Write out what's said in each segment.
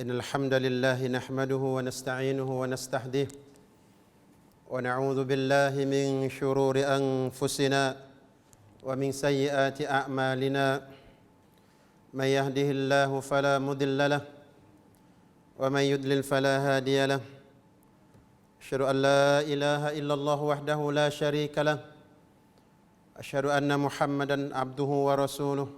إن الحمد لله نحمده ونستعينه ونستهديه ونعوذ بالله من شرور أنفسنا ومن سيئات أعمالنا من يهده الله فلا مضل له ومن يضلل فلا هادي له أشهد أن لا إله إلا الله وحده لا شريك له أشهد أن محمدا عبده ورسوله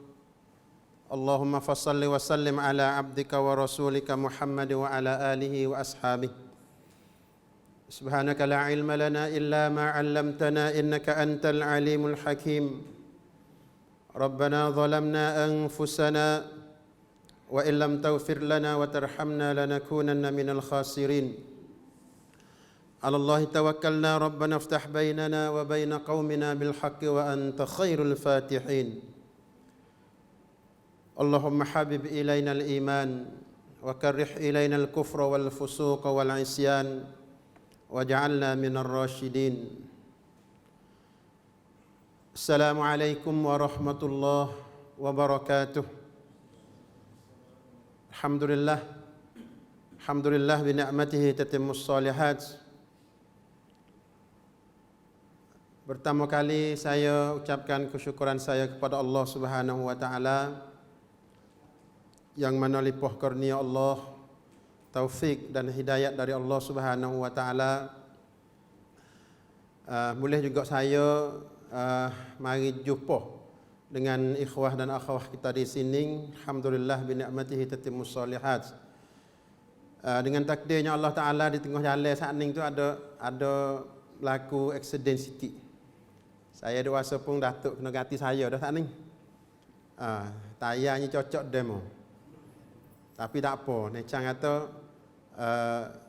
اللهم فصل وسلم على عبدك ورسولك محمد وعلى آله وأصحابه سبحانك لا علم لنا إلا ما علمتنا إنك أنت العليم الحكيم ربنا ظلمنا أنفسنا وإن لم تغفر لنا وترحمنا لنكونن من الخاسرين على الله توكلنا ربنا افتح بيننا وبين قومنا بالحق وأنت خير الفاتحين اللهم حبب إلينا الإيمان وكره إلينا الكفر والفسوق والعصيان واجعلنا من الراشدين السلام عليكم ورحمة الله وبركاته الحمد لله بنعمته تتم الصالحات. Pertama kali saya ucapkan kesyukuran saya kepada Allah Subhanahu wa taala yang mana limpah kurnia Allah, taufik dan hidayat dari Allah Subhanahu wa taala. Boleh juga saya mari jumpa dengan ikhwah dan akhwah kita di sini. Alhamdulillah bi ni'matihi tatimmus shalihat. Dengan takdirnya Allah taala di tengah jalan saat ni tu ada berlaku accident sikit. Saya dewasa pun datuk kena ganti saya dah saat ni. Tayarnya cocok demo. Tapi tak apa, necang kata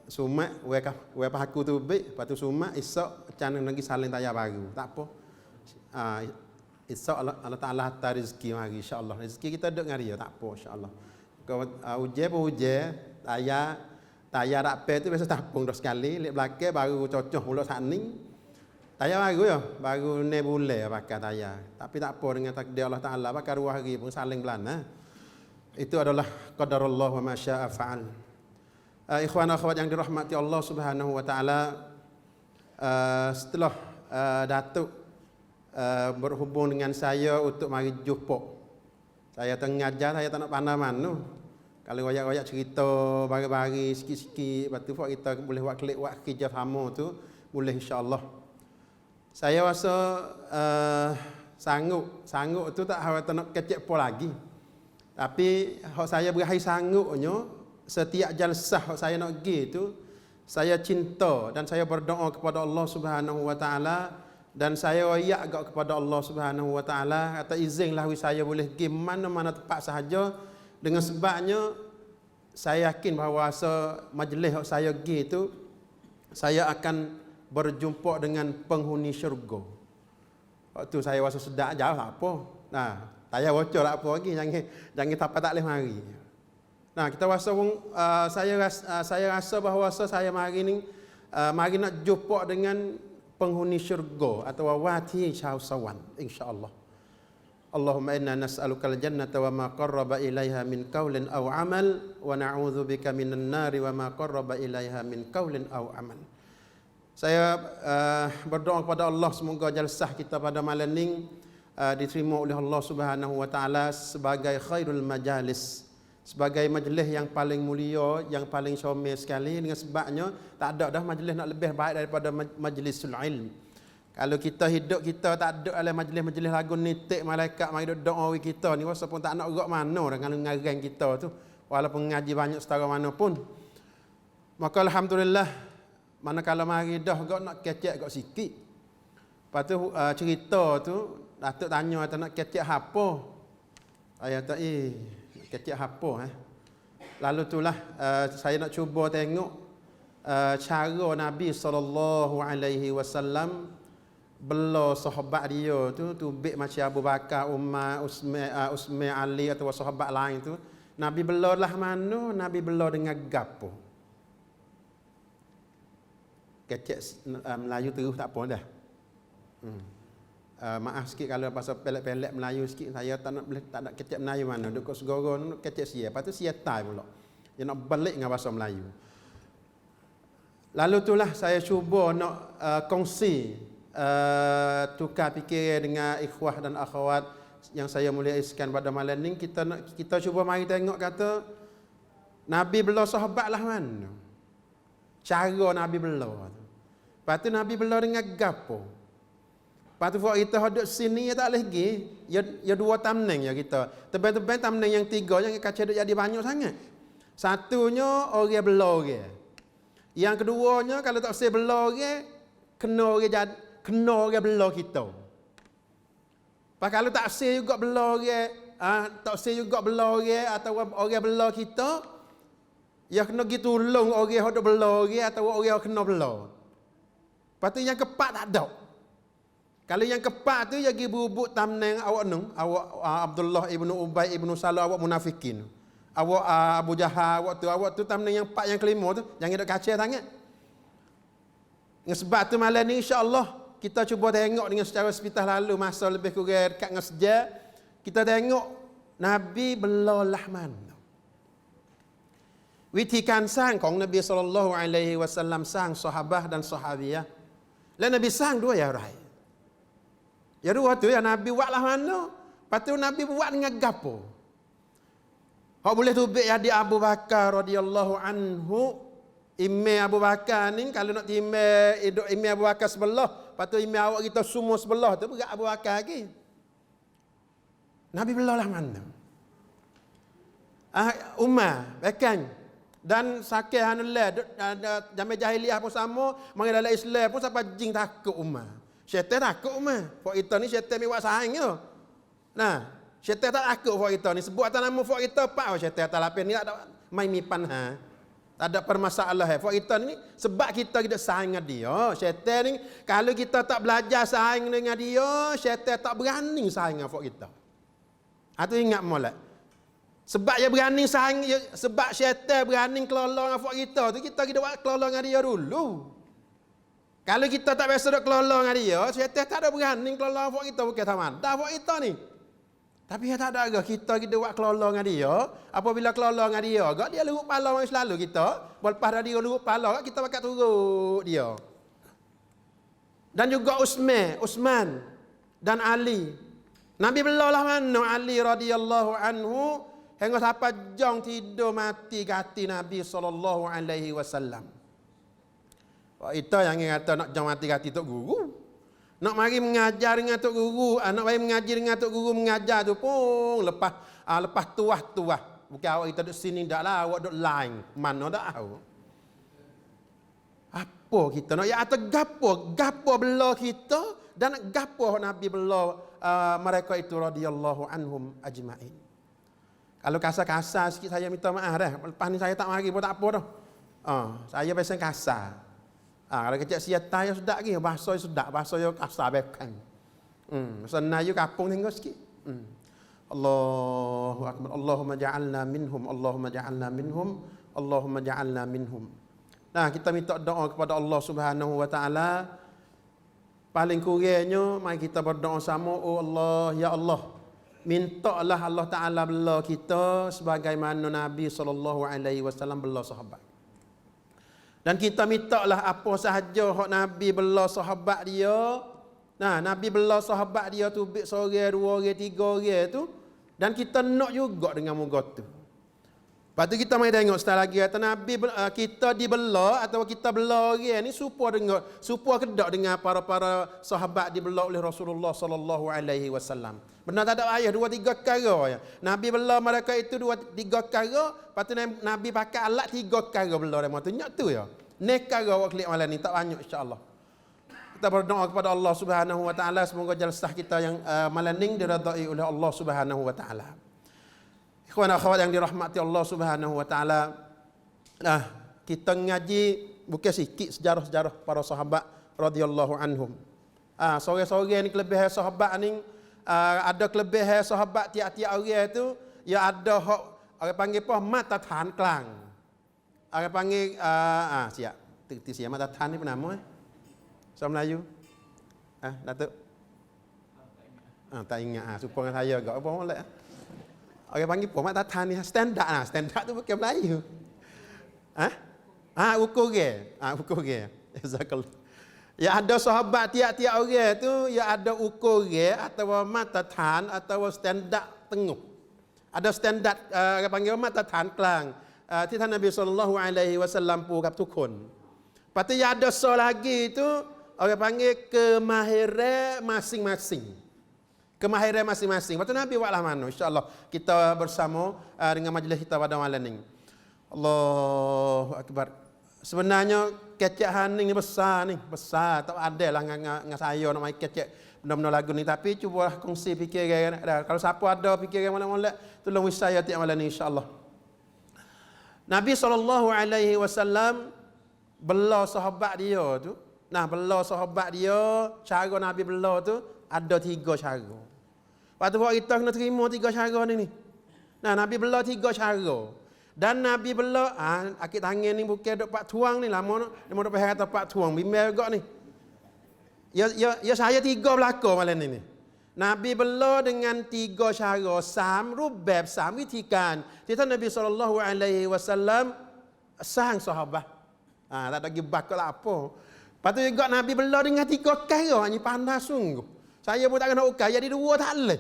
sumat we pahaku tu baik, lepas tu sumat esok can lagi saling tayar baru. Tak apa. Esok Allah Taala hantar rezeki mari insya-Allah. Rezeki kita duk dengan dia, tak apa insya-Allah. Kau ujian pun ujian, tayar rapat tu biasa tapung dah sekali, lek belakang baru cocok pula saat ni. Tayar baru ya, baru ni bulan pakai tayar. Tapi tak apa dengan takdir Allah Taala, pakai 2 hari pun saling belana. Itu adalah qadarullah wa ma syaa fa'al. Ikhwan akhwat yang dirahmati Allah Subhanahu wa taala, setelah datuk berhubung dengan saya untuk mari jumpa. Saya tengah ajar, saya tak nak pandai mana. Kalau wayak-wayak cerita bagi-bagi sikit-sikit, lepas tu kita boleh buat klik buat kerja sama tu, boleh insya-Allah. Saya rasa sanggup tu tak harus nak kecek apa lagi. Tapi hak saya berakhir sanggupnya setiap jalsah hak saya nak pergi tu saya cinta dan saya berdoa kepada Allah Subhanahu wa taala dan saya royak agak kepada Allah Subhanahu wa taala kata izinlah saya boleh pergi mana-mana tempat sahaja dengan sebabnya saya yakin bahawa majlis hak saya pergi tu saya akan berjumpa dengan penghuni syurga. Waktu saya rasa sedap jauh tak apa. Nah, tayar bocor tak apa lagi, jangan sampai tak boleh mari. Nah, kita rasa saya rasa bahawa saya mari ni mari nak jumpa dengan penghuni syurga atau wati syausawan insya-Allah. Allahumma inna nas'alukal jannata wa ma qarraba ilaiha min qaulin aw amal wa na'udzubika minan nari wa ma qarraba ilaiha min qaulin aw amal. Saya berdoa kepada Allah semoga jalsah kita pada malam ni diterima oleh Allah Subhanahu wa taala sebagai khairul majalis, sebagai majlis yang paling mulia, yang paling syamil sekali dengan sebabnya tak ada dah majlis nak lebih baik daripada majlisul ilm. Kalau kita hidup kita tak ada dalam majlis-majlis lagu nitik malaikat mari doa kita ni rasa pun tak nak gerak mana dengan ngarang kita tu walaupun ngaji banyak setara mana pun. Maka alhamdulillah manakala mari dah gak nak kecek gak sikit. Lepas tu cerita tu datuk tanya tak nak kecek apa. Saya tak nak kecek apa Lalu itulah saya nak cuba tengok cara Nabi SAW bela sahabat dia tu tubik macam Abu Bakar, Umar, Utsman, Ali atau sahabat lain tu. Nabi bela lah mana? Nabi bela dengan gapo? Kecek Melayu terus tak apa dah. Maaf sikit kalau pasal pelek-pelek Melayu sikit, saya tak nak kecek Melayu mana. Duk segoro nak kecek sia. Lepas tu sia tai pula. Dia nak balik dengan bahasa Melayu. Lalu itulah saya cuba nak kongsi tukar fikir dengan ikhwah dan akhwat yang saya muliakan pada malam ni. Kita cuba mari tengok kata Nabi bela sahabat lah mana. Cara Nabi bela. Lepas tu Nabi bela dengan gapo. Lepas tu kita hadut sini ya tak boleh pergi. Ya dua tamneng ya kita. Tebal-tebal tamneng yang tiga yang kaca duk jadi banyak sangat. Satunya orang bela orang. Yang keduanya kalau tak usah bela orang, kena orang bela kita. Pak kalau tak usah juga bela orang, tak usah juga bela orang atau orang bela kita, ya kena pergi tolong orang yang bela orang atau orang yang kena bela. Lepas tu yang keempat tak ada. Kalau yang keempat tu ya pergi berubuk tamneng awak nung, awak Abdullah ibnu Ubay ibnu Salul awak munafikin. Awak Abu Jahal awak tu tamneng yang empat yang kelima tu jangan duk kacau sangat. Dengan sebab tu malam ni insya-Allah kita cuba tengok dengan secara sepitah lalu masa lebih kurang dekat dengan sejam kita tengok Nabi belalah mana. Witikan sang kong Nabi sallallahu alaihi wasallam sang sahabah dan sahabiah. Lalu Nabi sang dua ya rai. Ya dua tu ya Nabi buatlah mana? Lepas tu Nabi buat dengan gapo? Hak boleh tubik ya di Abu Bakar radhiyallahu anhu. Imam Abu Bakar ni kalau nak timai hidup Imam Abu Bakar sebelah, lepas tu imam awak kita semua sebelah tu berat Abu Bakar lagi. Nabi belalah mana? Umar, bahkan dan sakit hanullah zaman jahiliah pun sama, mari dalam Islam pun sampai jing takut Umar. Syaitan takut Umar. Fak kita ni syaitan mi buat saing tu. Nah, syaitan tak takut fak kita ni. Sebut atas nama fak kita pak syaitan tak lapis ni tak ada main mipan ha. Tak ada permasalahan. Fak kita ni sebab kita saing dengan dia. Syaitan ni kalau kita tak belajar saing dengan dia, syaitan tak berani saing dengan fak kita. Itu ingat molek. Sebab dia berani saing, sebab syaitan berani kelolong dengan fak kita tu, kita buat kelolong dengan dia dulu. Kalau kita tak biasa duk kelolong dengan dia, syaitan tak ada berani kelolong fak kita bukan taman. Dah fak kita ni. Tapi dia tak ada agak kita buat kelolong dengan dia. Apabila kelolong dengan dia, agak dia luruk pala orang selalu kita. Lepas dah dia luruk pala, kita pakai turut dia. Dan juga Utsman dan Ali. Nabi belalah mana Ali radhiyallahu anhu hingga sampai jong tidur mati gati Nabi sallallahu alaihi wasallam. Itu yang kata nak jong mati gati tok guru. Nak mari mengajar dengan tok guru, nak mari mengaji dengan tok guru mengajar tu pun lepas tuah. Bukan awak kita duduk sini dak lah, awak duduk lain. Mana dak tahu. Apa kita nak ya atau gapo bela kita dan gapo Nabi bela mereka itu radhiyallahu anhum ajmain. Kalau kasar-kasar sikit saya minta maaf dah. Lepas ni saya tak mari pun tak apa dah. Saya biasa kasar. Kalau kecek siata ya sudah lagi, bahasa sudah, bahasa ya kasar bekan. Senang you kapung tinggal sikit. Allahu akbar. Allahumma ja'alna minhum, Allahumma ja'alna minhum, Allahumma ja'alna minhum. Nah, kita minta doa kepada Allah Subhanahu wa taala. Paling kurangnya mari kita berdoa sama, oh Allah, ya Allah. Mintalah Allah taala bela kita sebagaimana Nabi sallallahu alaihi wasallam bela sahabat. Dan kita mintalah apa sahaja hak Nabi bela sahabat dia. Nah, Nabi bela sahabat dia tu seorang, dua orang, tiga orang tu. Dan kita nak juga dengan muka tu. Lepas tu kita mari tengok setelah lagi kata Nabi kita dibela atau kita bela orang ni supaya kedak dengan para sahabat dibela oleh Rasulullah sallallahu alaihi wasallam. Benar tak ada ayat 2-3 perkara ya. Nabi bela mereka itu 2-3 perkara, lepas tu Nabi pakai alat 3 perkara bela mereka tu. Nyak tu ya. Nek perkara awak klik malam ni tak banyak insya-Allah. Kita berdoa kepada Allah Subhanahu wa taala semoga jalsah kita yang malam ni diridai oleh Allah Subhanahu wa taala. Ikhwan akhwat yang dirahmati Allah Subhanahu wa taala. Nah, kita ngaji bukan sikit sejarah-sejarah para sahabat radhiyallahu anhum. Sore-sore ni kelebihan sahabat ni ada kelebihan sahabat tiap-tiap orang tu ya ada hak orang panggil apa mata tan kelang. Orang panggil siap. Terti siap mata tan ni apa nama Bahasa Melayu. Datuk. Tak ingat supaya saya agak apa molek. Orang panggil apa mata tan ni standard tu bukan Melayu. Ukur ge. Ukur ge. Jazakallah. Ya ada sahabat tiap-tiap orang tu ya ada ukur ge atau matathan atau standard tengah. Ada standard panggil matathan kelang. ที่ท่านนบีศ็อลลัลลอฮุอะลัยฮิวะซัลลัมพูกับทุกคน Lepas tu ya ada so lagi tu orang panggil kemahiran masing-masing. Kemahiran masing-masing. Lepas tu Nabi buatlah mana? InsyaAllah kita bersama dengan majlis kita pada malam ni. Allahu Akbar. Sebenarnya kecek ni besar ni. Besar. Tak ada lah dengan saya nak main kecek benda-benda lagu ni. Tapi cubalah kongsi fikiran. Kalau siapa ada fikiran mana-mana, tolong wish saya tiap malam ni insyaAllah. Nabi SAW bela sahabat dia tu. Nah, bela sahabat dia, cara Nabi bela tu ada 3 cara. Waktu buat kita kena terima 3 cara ni. Nah, Nabi bela 3 cara. Dan Nabi bela, akik tangan ni bukan duk pak tuang ni lama dia mau duk pasal kata pak tuang, bimbel juga ni. Ya saya 3 belaka malam ni. Nabi bela dengan 3 cara, rubab, witikan. Kita Nabi SAW sang sahabat. Tak ada gibah ke apa. Lepas tu juga Nabi bela dengan 3 perkara. Ini pandai sungguh. Saya pun tak kena ukai. Jadi 2 tak boleh.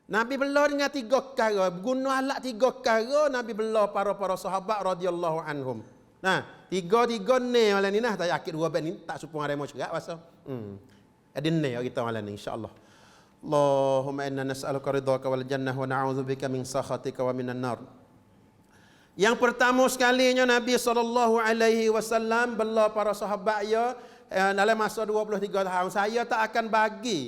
Nabi bela dengan 3 perkara. Guna alat 3 perkara. Nabi bela para sahabat radhiyallahu anhum. Nah, 3 ni malam ni nah. Tak yakin 2 band ni tak supung ada mau cerak pasal. Ada ni kita malam ni insya-Allah. Allahumma inna nas'aluka ridhaka wal jannah wa na'udzubika min sakhatika wa minan nar. Yang pertama sekalinya Nabi SAW bela para sahabat ya dalam masa 23 tahun. Saya tak akan bagi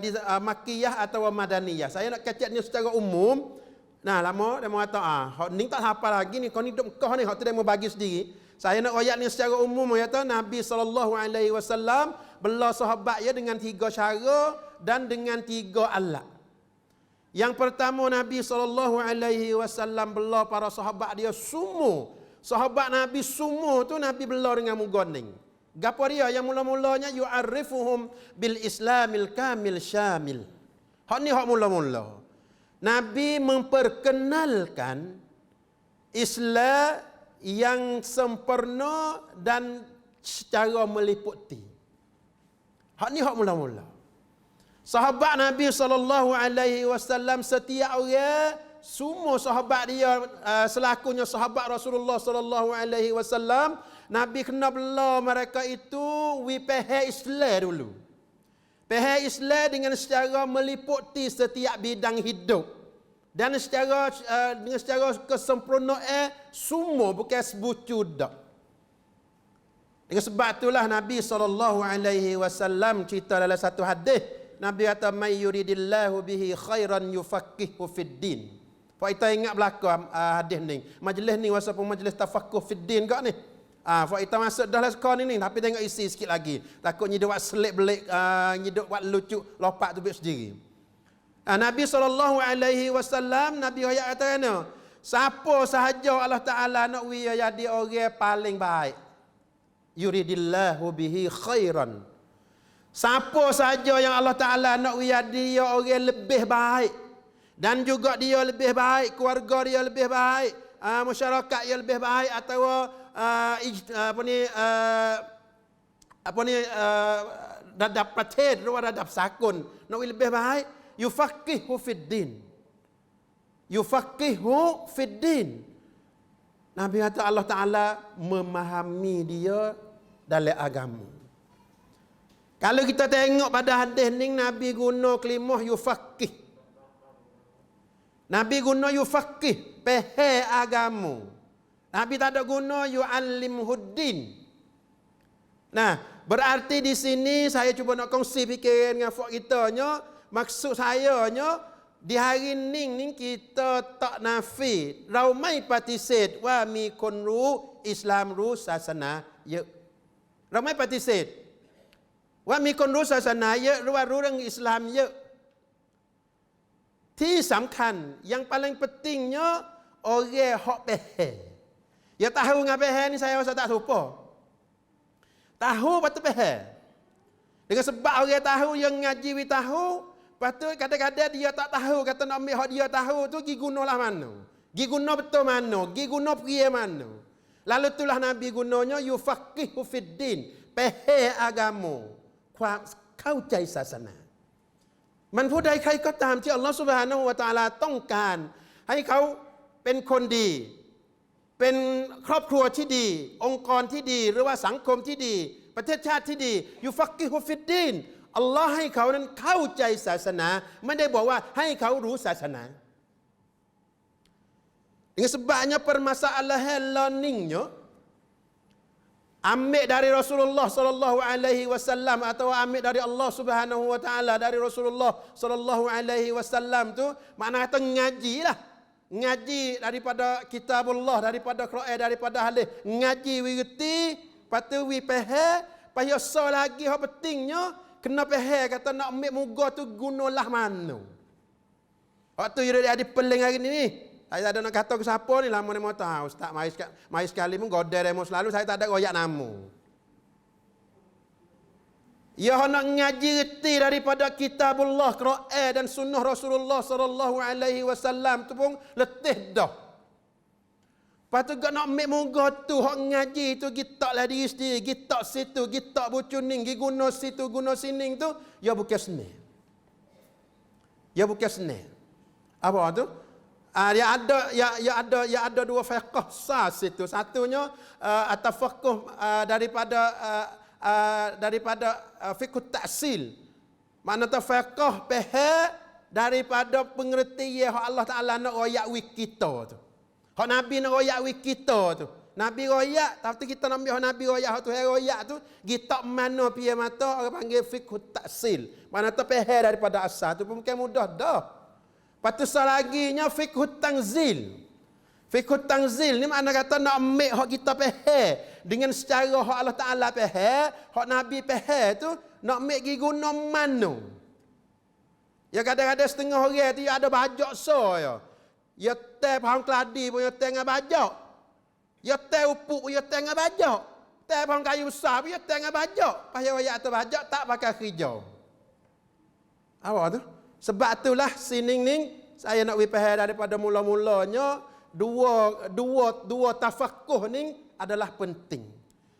di Makkiyah atau Madaniyah. Saya nak kecek ni secara umum. Nah, lama dia mengata hak ni tak hafal lagi ni, kau ni duk Mekah ni, hak tu dia mau bagi sendiri. Saya nak ayat ni secara umum kata Nabi SAW bela sahabat ya dengan 3 cara dan dengan 3 alat. Yang pertama Nabi SAW bela para sahabat dia semua. Sahabat Nabi semua tu Nabi bela dengan mugoning. Gapo dia yang mula-mulanya yu'arrifuhum bil islamil kamil syamil. Hak ni hak mula-mula. Nabi memperkenalkan Islam yang sempurna dan secara meliputi. Hak ni hak mula-mula. Sahabat Nabi SAW setiap orang, semua sahabat dia selakunya sahabat Rasulullah SAW, Nabi kena bela mereka itu pahal Islam dulu. Pahal Islam dengan secara meliputi setiap bidang hidup. Dan dengan secara kesempurnaan semua bukan sebucu dak. Dengan sebab itulah Nabi SAW cerita dalam satu hadis, Nabi kata may yuridillahu bihi khairan yufaqihu fid din. Pak kita ingat belaka hadis ni. Majlis ni walaupun majlis tafaqquh fid din gak ni. Pak kita masuk dah lah sekarang ni tapi tengok isi sikit lagi. Takut nyiduk buat selik-belik, nyiduk buat lucu, lopak tu sendiri. Nabi SAW Nabi ayat kata kena, siapa sahaja Allah Taala nak jadi orang paling baik. Yuridillahu bihi khairan. Siapa saja yang Allah Ta'ala nak dia orang lebih baik. Dan juga dia lebih baik, keluarga dia lebih baik, masyarakat dia lebih baik, atau dadap prated, dadap sakun. Nak lebih baik, yufaqihu fid din. Yufaqihu fid din. Nabi kata Allah Ta'ala memahami dia dalam agama. Kalau kita tengok pada hadis ni, Nabi guna kalimah yufaqih. Nabi guna yufaqih, pahal agama. Nabi tak ada guna yu'allimhuddin. Nah, berarti di sini saya cuba nak kongsi fikiran dengan fak kita nya, maksud saya nya di hari ni kita tak nafi, ramai participate wa mi kunru Islam ru sasana ya. Ramai participate. Waมีคนรู้ศาสนาเยอะหรือว่ารู้เรื่องอิสลามเยอะที่สำคัญyang paling pentingnya orang hak pahal. Ya tahu ngapa pahal ni saya rasa tak serupa. Tahu patut pahal. Dengan sebab orang tahu yang ngaji wi tahu, patut kadang-kadang dia tak tahu kata nak ambil hak dia tahu tu pergi gunalah mana. Gi guna betul mana? Gi guna pergi mana? Lalu itulah Nabi gunanya yufaqihu fid din, pehe agama. Kau cai sasana. มันผู้ใดใครก็ตามที่อัลลอฮฺซุบฮานะฮูวะตะอาลาต้องการให้เขาเป็นคนดี เป็นครอบครัวที่ดี องค์กรที่ดี หรือว่าสังคมที่ดี ประเทศชาติที่ดียูฟักกิฮุฟิดดีนอัลลอฮ์ให้เขานั้นเข้าใจศาสนาไม่ได้บอกว่าให้เขารู้ศาสนา Ini sebabnya permasalahan learningnya ambil dari Rasulullah sallallahu alaihi wasallam atau ambil dari Allah Subhanahu wa taala dari Rasulullah sallallahu alaihi wasallam tu makna kata ngajilah. Ngaji daripada kitabullah, daripada Quran, daripada hadis. Ngaji wi reti, patu wi faham, payah so lagi hak pentingnya kena faham kata nak ambil muga tu gunalah mana. Waktu dia ada peling hari ni. Saya tak ada nak kata ke siapa ni lama ni mau tahu. Ustaz mai sekali pun godel demo selalu saya tak ada royak nama. Ya nak ngaji reti daripada kitabullah, Quran dan sunnah Rasulullah sallallahu alaihi wasallam tu pun letih dah. Patu gak nak ambil muga tu hak ngaji tu kita lah diri sendiri, kita situ, kita bucuning, guna situ, guna sining tu ya bukan senang. Ya bukan senang. Apa tu? Ya ada dua fiqh sas itu. Satunya at-tafaqquh daripada fiqh ta'sil. Makna tafaqquh daripada pengertian yang Allah Taala nak royak wi kita tu. Hak Nabi nak royak wi kita tu. Nabi royak, tapi kita nak ambil Nabi royak tu royak tu, kita mana piye mata orang panggil fiqh ta'sil. Makna tafaqquh daripada asal tu pun bukan mudah dah. Patu salaginya fiqh tanzil. Fiqh tanzil ni makna kata nak ambil hak kita faham dengan secara hak Allah Taala faham, hak Nabi faham tu nak ambil gi guna mana. Ya kadang-kadang setengah orang tu ada bajak so ya. Ya teh faham keladi pun ya teh dengan bajak. Ya teh upuk pun ya teh dengan bajak. Teh faham kayu besar pun ya teh dengan bajak. Payah royak tu bajak tak pakai hijau. Apa tu? Sebab itulah sining saya nak wipah daripada mula-mulanya dua tafaqquh ni adalah penting.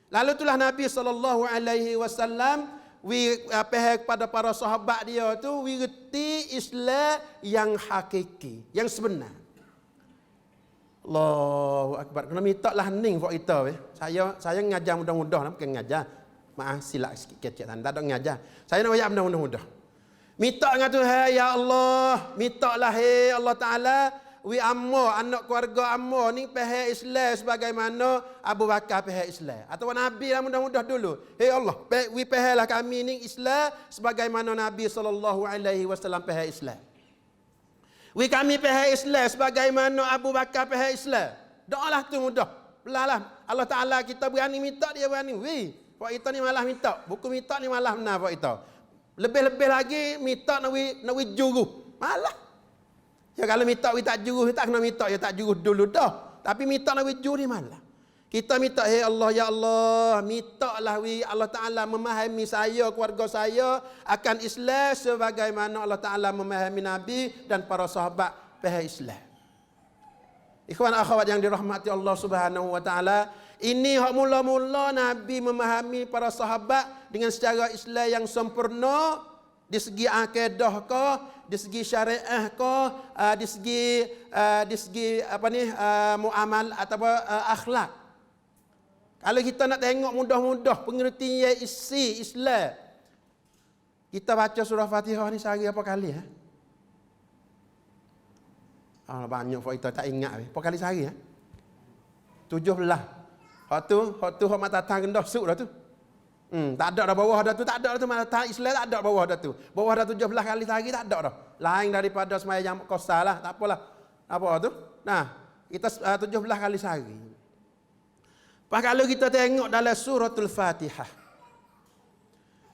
Lalu itulah Nabi sallallahu alaihi wasallam kepada para sahabat dia tu reti Islam yang hakiki, yang sebenar. Allahu akbar. Kena minta lah ning buat kita Saya ngajar mudah-mudah bukan ngajar. Maaf silap sikit kecil tak ada ngajar. Saya nak ayat mudah-mudah. Minta dengan Tuhan, ya Allah, minta lah Allah Ta'ala, wi ammo, anak keluarga ammo ni pihak Islam sebagaimana Abu Bakar pihak Islam. Atau Nabi lah mudah-mudah dulu. Allah, wi pihak lah kami ni Islam sebagaimana Nabi SAW pihak Islam. Wi kami pihak Islam sebagaimana Abu Bakar pihak Islam. Doalah tu mudah. Belalah. Allah Ta'ala kita berani minta, dia berani. Pak kita ni malah minta. Buku minta ni malah benar Pak kita. Lebih-lebih lagi minta nak juru. Malah. Ya kalau minta tak juru, tak kena minta ya tak juru dulu dah. Tapi minta nak juru ni malah. Kita minta Allah ya Allah, mintalah Allah Taala memahami saya, keluarga saya akan Islam sebagaimana Allah Taala memahami Nabi dan para sahabat pihak Islam. Ikhwan akhwat yang dirahmati Allah Subhanahu wa taala, ini hak mula-mula Nabi memahami para sahabat dengan secara Islam yang sempurna di segi akidah ke, di segi syariah ke, di segi muamal atau akhlak. Kalau kita nak tengok mudah-mudah pengertian isi Islam, kita baca surah Fatihah ni sehari apa kali banyak kita tak ingat apa kali sehari 17. Hak tu hak mata tang rendah suk dah tu. Tak ada dah bawah dah tu, tak ada dah tu mata Islam tak ada bawah dah tu. Bawah dah 17 kali sehari tak ada dah. Lain daripada sembahyang qasar lah, tak apalah. Apa tu? Nah, kita 17 kali sehari. Pak kalau kita tengok dalam suratul Fatihah.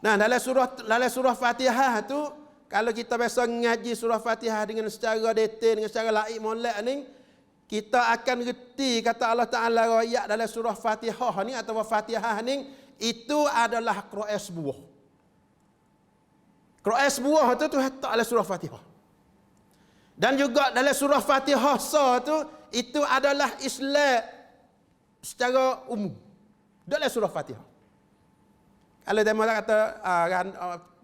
Nah, dalam surah Fatihah tu kalau kita biasa ngaji surah Fatihah dengan secara detail, dengan secara laik molek ni, kita akan reti kata Allah Taala royak dalam surah Fatihah ni atau Fatihah ni itu adalah Quran sebuah. Quran sebuah tu letak dalam surah Fatihah. Dan juga dalam surah Fatihah tu itu adalah Islam secara umum. Dalam surah Fatihah. Kalau dia kata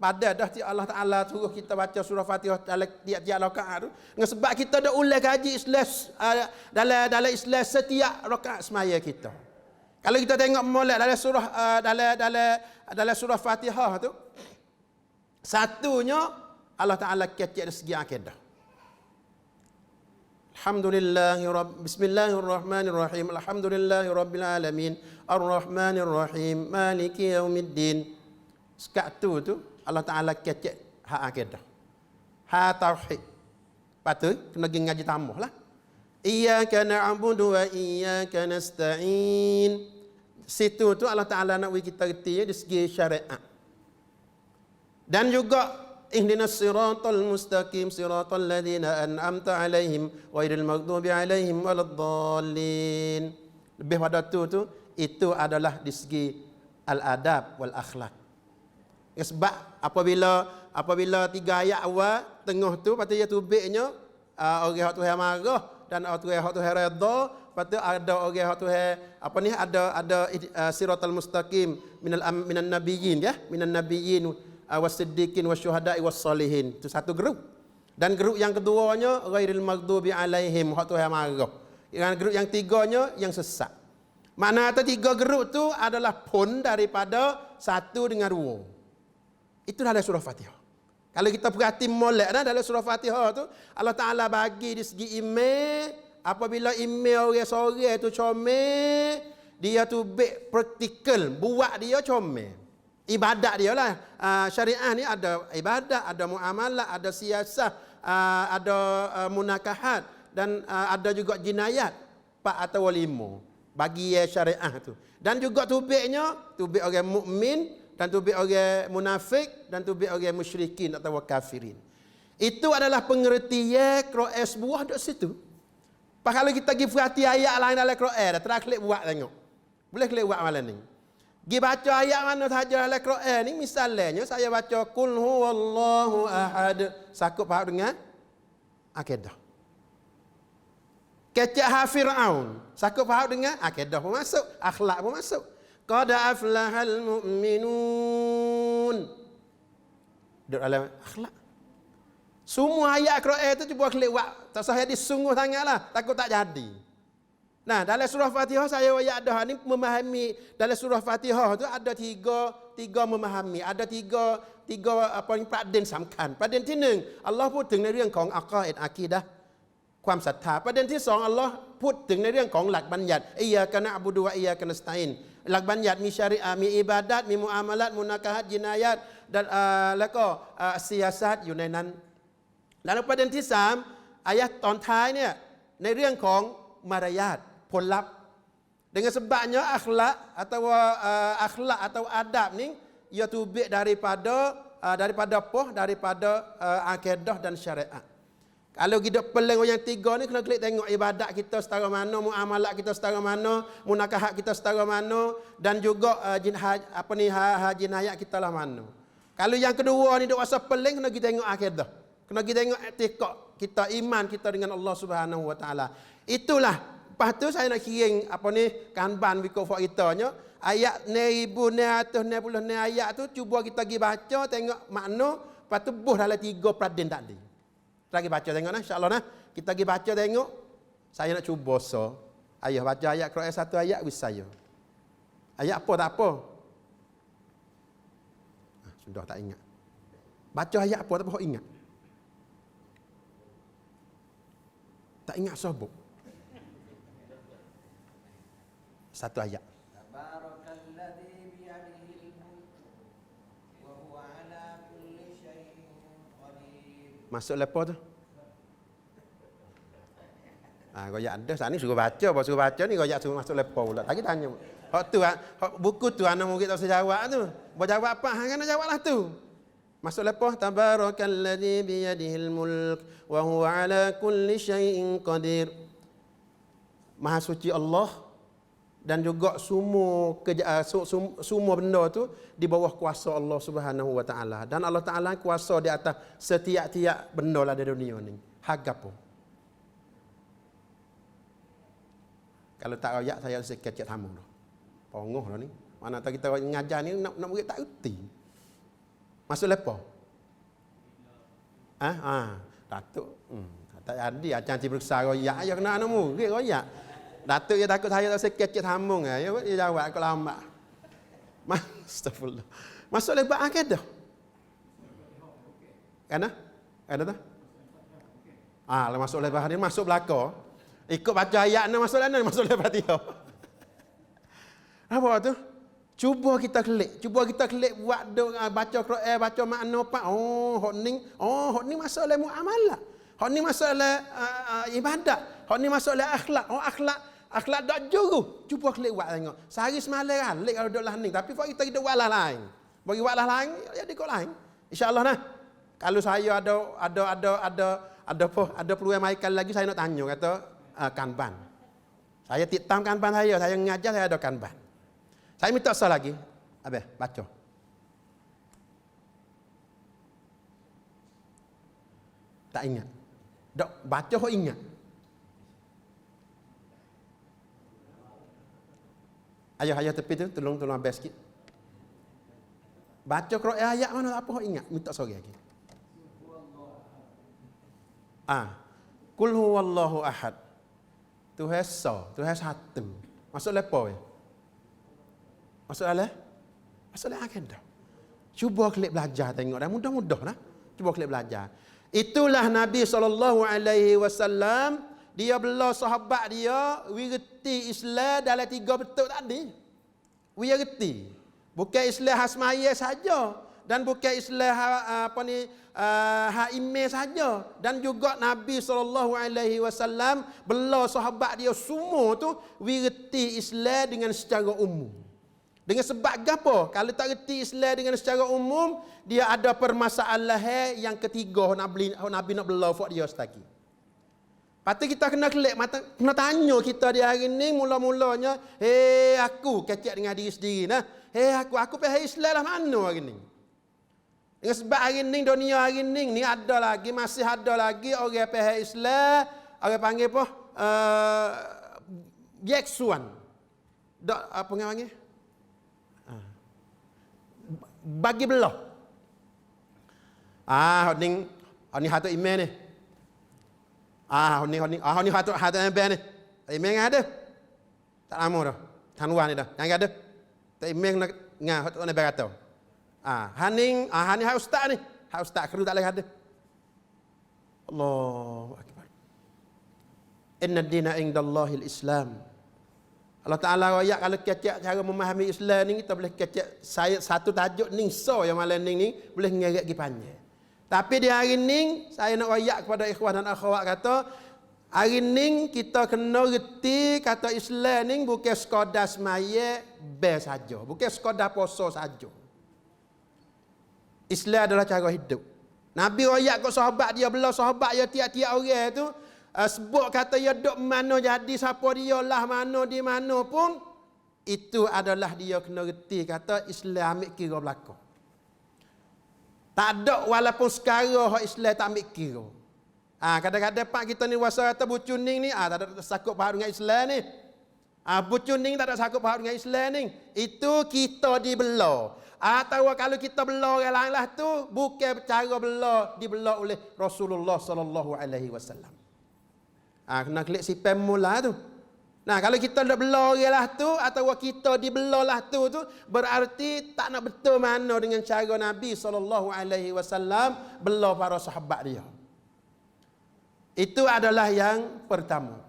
pada dah Allah Taala suruh kita baca surah Fatihah dalam tiap-tiap rakaat tu, sebab kita dah ulang kaji Islam dalam Islam setiap rakaat semaya kita. Kalau kita tengok molek dalam surah dalam surah Fatihah tu, satunya Allah Taala kecek dari segi akidah. Bismillahirrahmanirrahim. Alhamdulillahirabbil alamin. Arrahmanir rahim. Maliki yaumiddin. Sekat tu Allah Taala kecek hak akidah. Ha tauhid. Patut kena pergi ngaji tambahlah. Iyyaka na'budu wa iyyaka nasta'in. Situ tu Allah Taala nak bagi kita reti dari segi syariat. Dan juga ihdinas siratal mustaqim siratal ladzina an'amta 'alaihim ghairil maghdubi 'alaihim waladdallin. Lebih pada tu itu adalah di segi al-adab wal akhlak. Ya, sebab apabila 3 ayat awal tengah tu patut dia tubiknya orang hak Tuhan marah dan orang hak Tuhan redha, patut ada orang hak Tuhan ada siratal mustaqim minan nabiyyin ya, minan nabiyyin wasiddiqin wasyuhada'i wassalihin. Itu satu grup. Dan grup yang keduanya ghairil maghdubi alaihim, hak Tuhan marah. Yang grup yang tiganya yang sesat. Makna kata 3 grup tu adalah pun daripada 1 dengan 2. Itu dalam surah Fatihah. Kalau kita perhati molek dalam surah Fatihah tu, Allah Taala bagi di segi email, apabila email orang sore tu comel, dia tu praktikal, buat dia comel. Ibadat dia lah. Syariah ni ada ibadat, ada muamalah, ada siasah, ada munakahat dan ada juga jinayat 4 atau 5 bagi syariah tu. Dan juga tubiknya, tubik orang mukmin dan tubik orang munafik dan tubik orang musyrikin atau kafirin. Itu adalah pengertian Quran sebuah dok situ. Pas kalau kita pergi perhati ayat lain dalam Quran, terang klik buat tengok. Boleh klik buat malam ni. Pergi baca ayat mana saja dalam Quran ni, misalnya saya baca qul huwallahu ahad, sakup faham dengan akidah. Kecak Fir'aun, sakup faham dengan akidah pun masuk, akhlak pun masuk. Qad aflahal mu'minun. Duduk dalam akhlak. Semua ayat Quran itu cuba klik buat. Tak usah jadi sungguh sangatlah, takut tak jadi. Nah, dalam surah Fatihah saya ayat dah ni memahami, dalam surah Fatihah tu ada tiga memahami, ada tigaประเด็นสำคัญประเด็นที่1อัลลอฮ์พูดถึงในเรื่องของอักอกีดะห์ความศรัทธาประเด็นที่2อัลลอฮ์พูดถึงในเรื่องของหลักบัญญัติอิยากะนะอ์บุดุวะอิยากะนัสตัยนหลักบัญญัติมีชะรีอะห์มีอิบาดัตมีมุอามาละตมุนาคะฮัตญินายาตdan แล้วก็ซิยาซัตอยู่ในนั้นแล้วประเด็นที่3อายะห์ตอนท้ายเนี่ยในเรื่องของมารยาทผลลัพธ์ dengan sebabnya akhlak atau adab ni ia tubik daripada akidah dan syariat. Kalau kita pelang yang 3 ni kena klik tengok ibadat kita setara mana, muamalat kita setara mana, munakahat kita setara mana dan juga jinayat kita lah mana. Kalau yang kedua ni dok asal pelang kena kita tengok akidah. Kena kita tengok i'tiqad kita, iman kita dengan Allah Subhanahu wa taala. Itulah. Lepas tu saya nak kiring kanban wikofak kita nya ayat 1990 ayat tu cuba kita pergi baca tengok makna, lepas tu buh dalam 3 peraden tadi. Lagi baca tengok nah insya-Allah nah. Kita pergi baca tengok. Saya nak cuba ayah baca ayat Quran 1 ayat wis saya. Ayat apa tak apa. Sudah tak ingat. Baca ayat apa tak apa ingat. Tak ingat sebut. 1 ayat. Tabarakalladzi biyadihil mulk wa huwa ala kulli syai'in qadir. Masuk lepas tu. Goyak ada saat ni suruh baca ni goyak suruh masuk lepas pula. Lagi tanya. Hak tu buku tu anak murid tak usah jawab tu. Mau jawab apa? Hang nak jawablah tu. Masuk lepas tabarakalladzi biyadihil mulk wa huwa ala kulli syai'in qadir. Maha suci Allah dan juga semua benda tu di bawah kuasa Allah Subhanahu wa taala, dan Allah Taala kuasa di atas setiap-tiap benda lah di dunia ni. Hak apa? Kalau tak royak saya kecek tamu dah. Pongoh dah ni. Mana tahu kita ngajar ni nak murid tak erti. Masuk lepo? Datuk. Tak jadi acan periksa royak aja kena anak murid royak. Datuk dia takut saya tak kecek tamu ah. Dia jawab aku lambat. Astagfirullah. Masuk lebat akidah. Kan? Ada tak? Lah masuk lebat ni masuk belakang. Ikut baca ayat ni masuk mana masuk lebat dia. Apa tu? Cuba kita klik buat baca Quran, baca makna pak. Hok ni masuk le muamalah. Hok ni masuk le ibadat. Hok ni masuk le akhlak. Akhlak dak juru. Cuba klik buat tengok. Sehari semalam alik kalau dok lah ni, tapi kau kita walah lain. Bagi walah lain, jadi kau lain. Insya-Allah nah. Kalau saya ada peluang maikal lagi saya nak tanya kata kanban. Saya tiktam kanban saya ngajar saya ada kanban. Saya minta soal lagi. Habis, baca. Tak ingat. Dok baca kok ingat. Ayah tepi tu tolong habis sikit. Baca Quran ayat mana apa kok ingat? Minta sorry lagi. Kul huwallahu ahad. Tuhan satu. Masuk lepo ya? Masuk akidah. Cuba klik belajar tengok dah mudah-mudah lah. Cuba klik belajar. Itulah Nabi SAW. Dia bela sahabat dia, wirti Islam dalam 3 bentuk tadi. Wirti. Bukan Islam hasmaya saja dan bukan Islam haime saja, dan juga Nabi SAW bela sahabat dia semua tu wirti Islam dengan secara umum. Dengan sebab apa? Kalau tak reti Islam dengan secara umum, dia ada permasalahan yang ketiga Nabi nak bela fak dia setaki. Patut kita kena kelik mata, kena tanya kita di hari ni mula-mulanya, aku kecek dengan diri sendiri nah. Aku faham Islam lah mana hari ni. Dengan sebab hari ni dunia hari ni masih ada lagi orang faham Islam, orang panggil apa? Bieksuan. Dak apa panggil? Bagi belah. Ni hatu iman ni. Ni hatu iman ni. Iman ada. Tak lama dah. Tanwa ni dah. Yang ada. Tak iman nak ngah hatu ni berkata. Haning hai ustaz ni. Hai ustaz keru tak lagi ada. Allahu akbar. Inna ad-dina indallahi al-Islam. Allah Ta'ala royak kalau kecek cara memahami Islam ni, kita boleh kecek satu tajuk ni yang malam ni boleh ngeret pergi panjang. Tapi di hari ni saya nak royak kepada ikhwan dan akhwat kata, hari ni kita kena reti kata Islam ni bukan sekadar semaya best saja, bukan sekadar puasa saja. Islam adalah cara hidup. Nabi royak kat sahabat dia, bela sahabat dia tiap-tiap orang tu sebut kata dia duk mana jadi siapa dia lah mana di mana pun, itu adalah dia kena reti kata Islam ambil kira belaka. Tak ada walaupun sekarang hak Islam tak ambil kira. Kadang-kadang pak kita ni wasa kata bucuning ni tak ada sakut faham dengan Islam ni. Bucuning tak ada sakut faham dengan Islam ni. Itu kita dibela. Atau kalau kita bela orang lain lah tu bukan cara bela, dibela oleh Rasulullah sallallahu alaihi wasallam. Kena klik sipem mula tu. Nah, kalau kita nak bela orang lah tu atau kita dibela lah tu berarti tak nak betul mana dengan cara Nabi sallallahu alaihi wasallam bela para sahabat dia. Itu adalah yang pertama.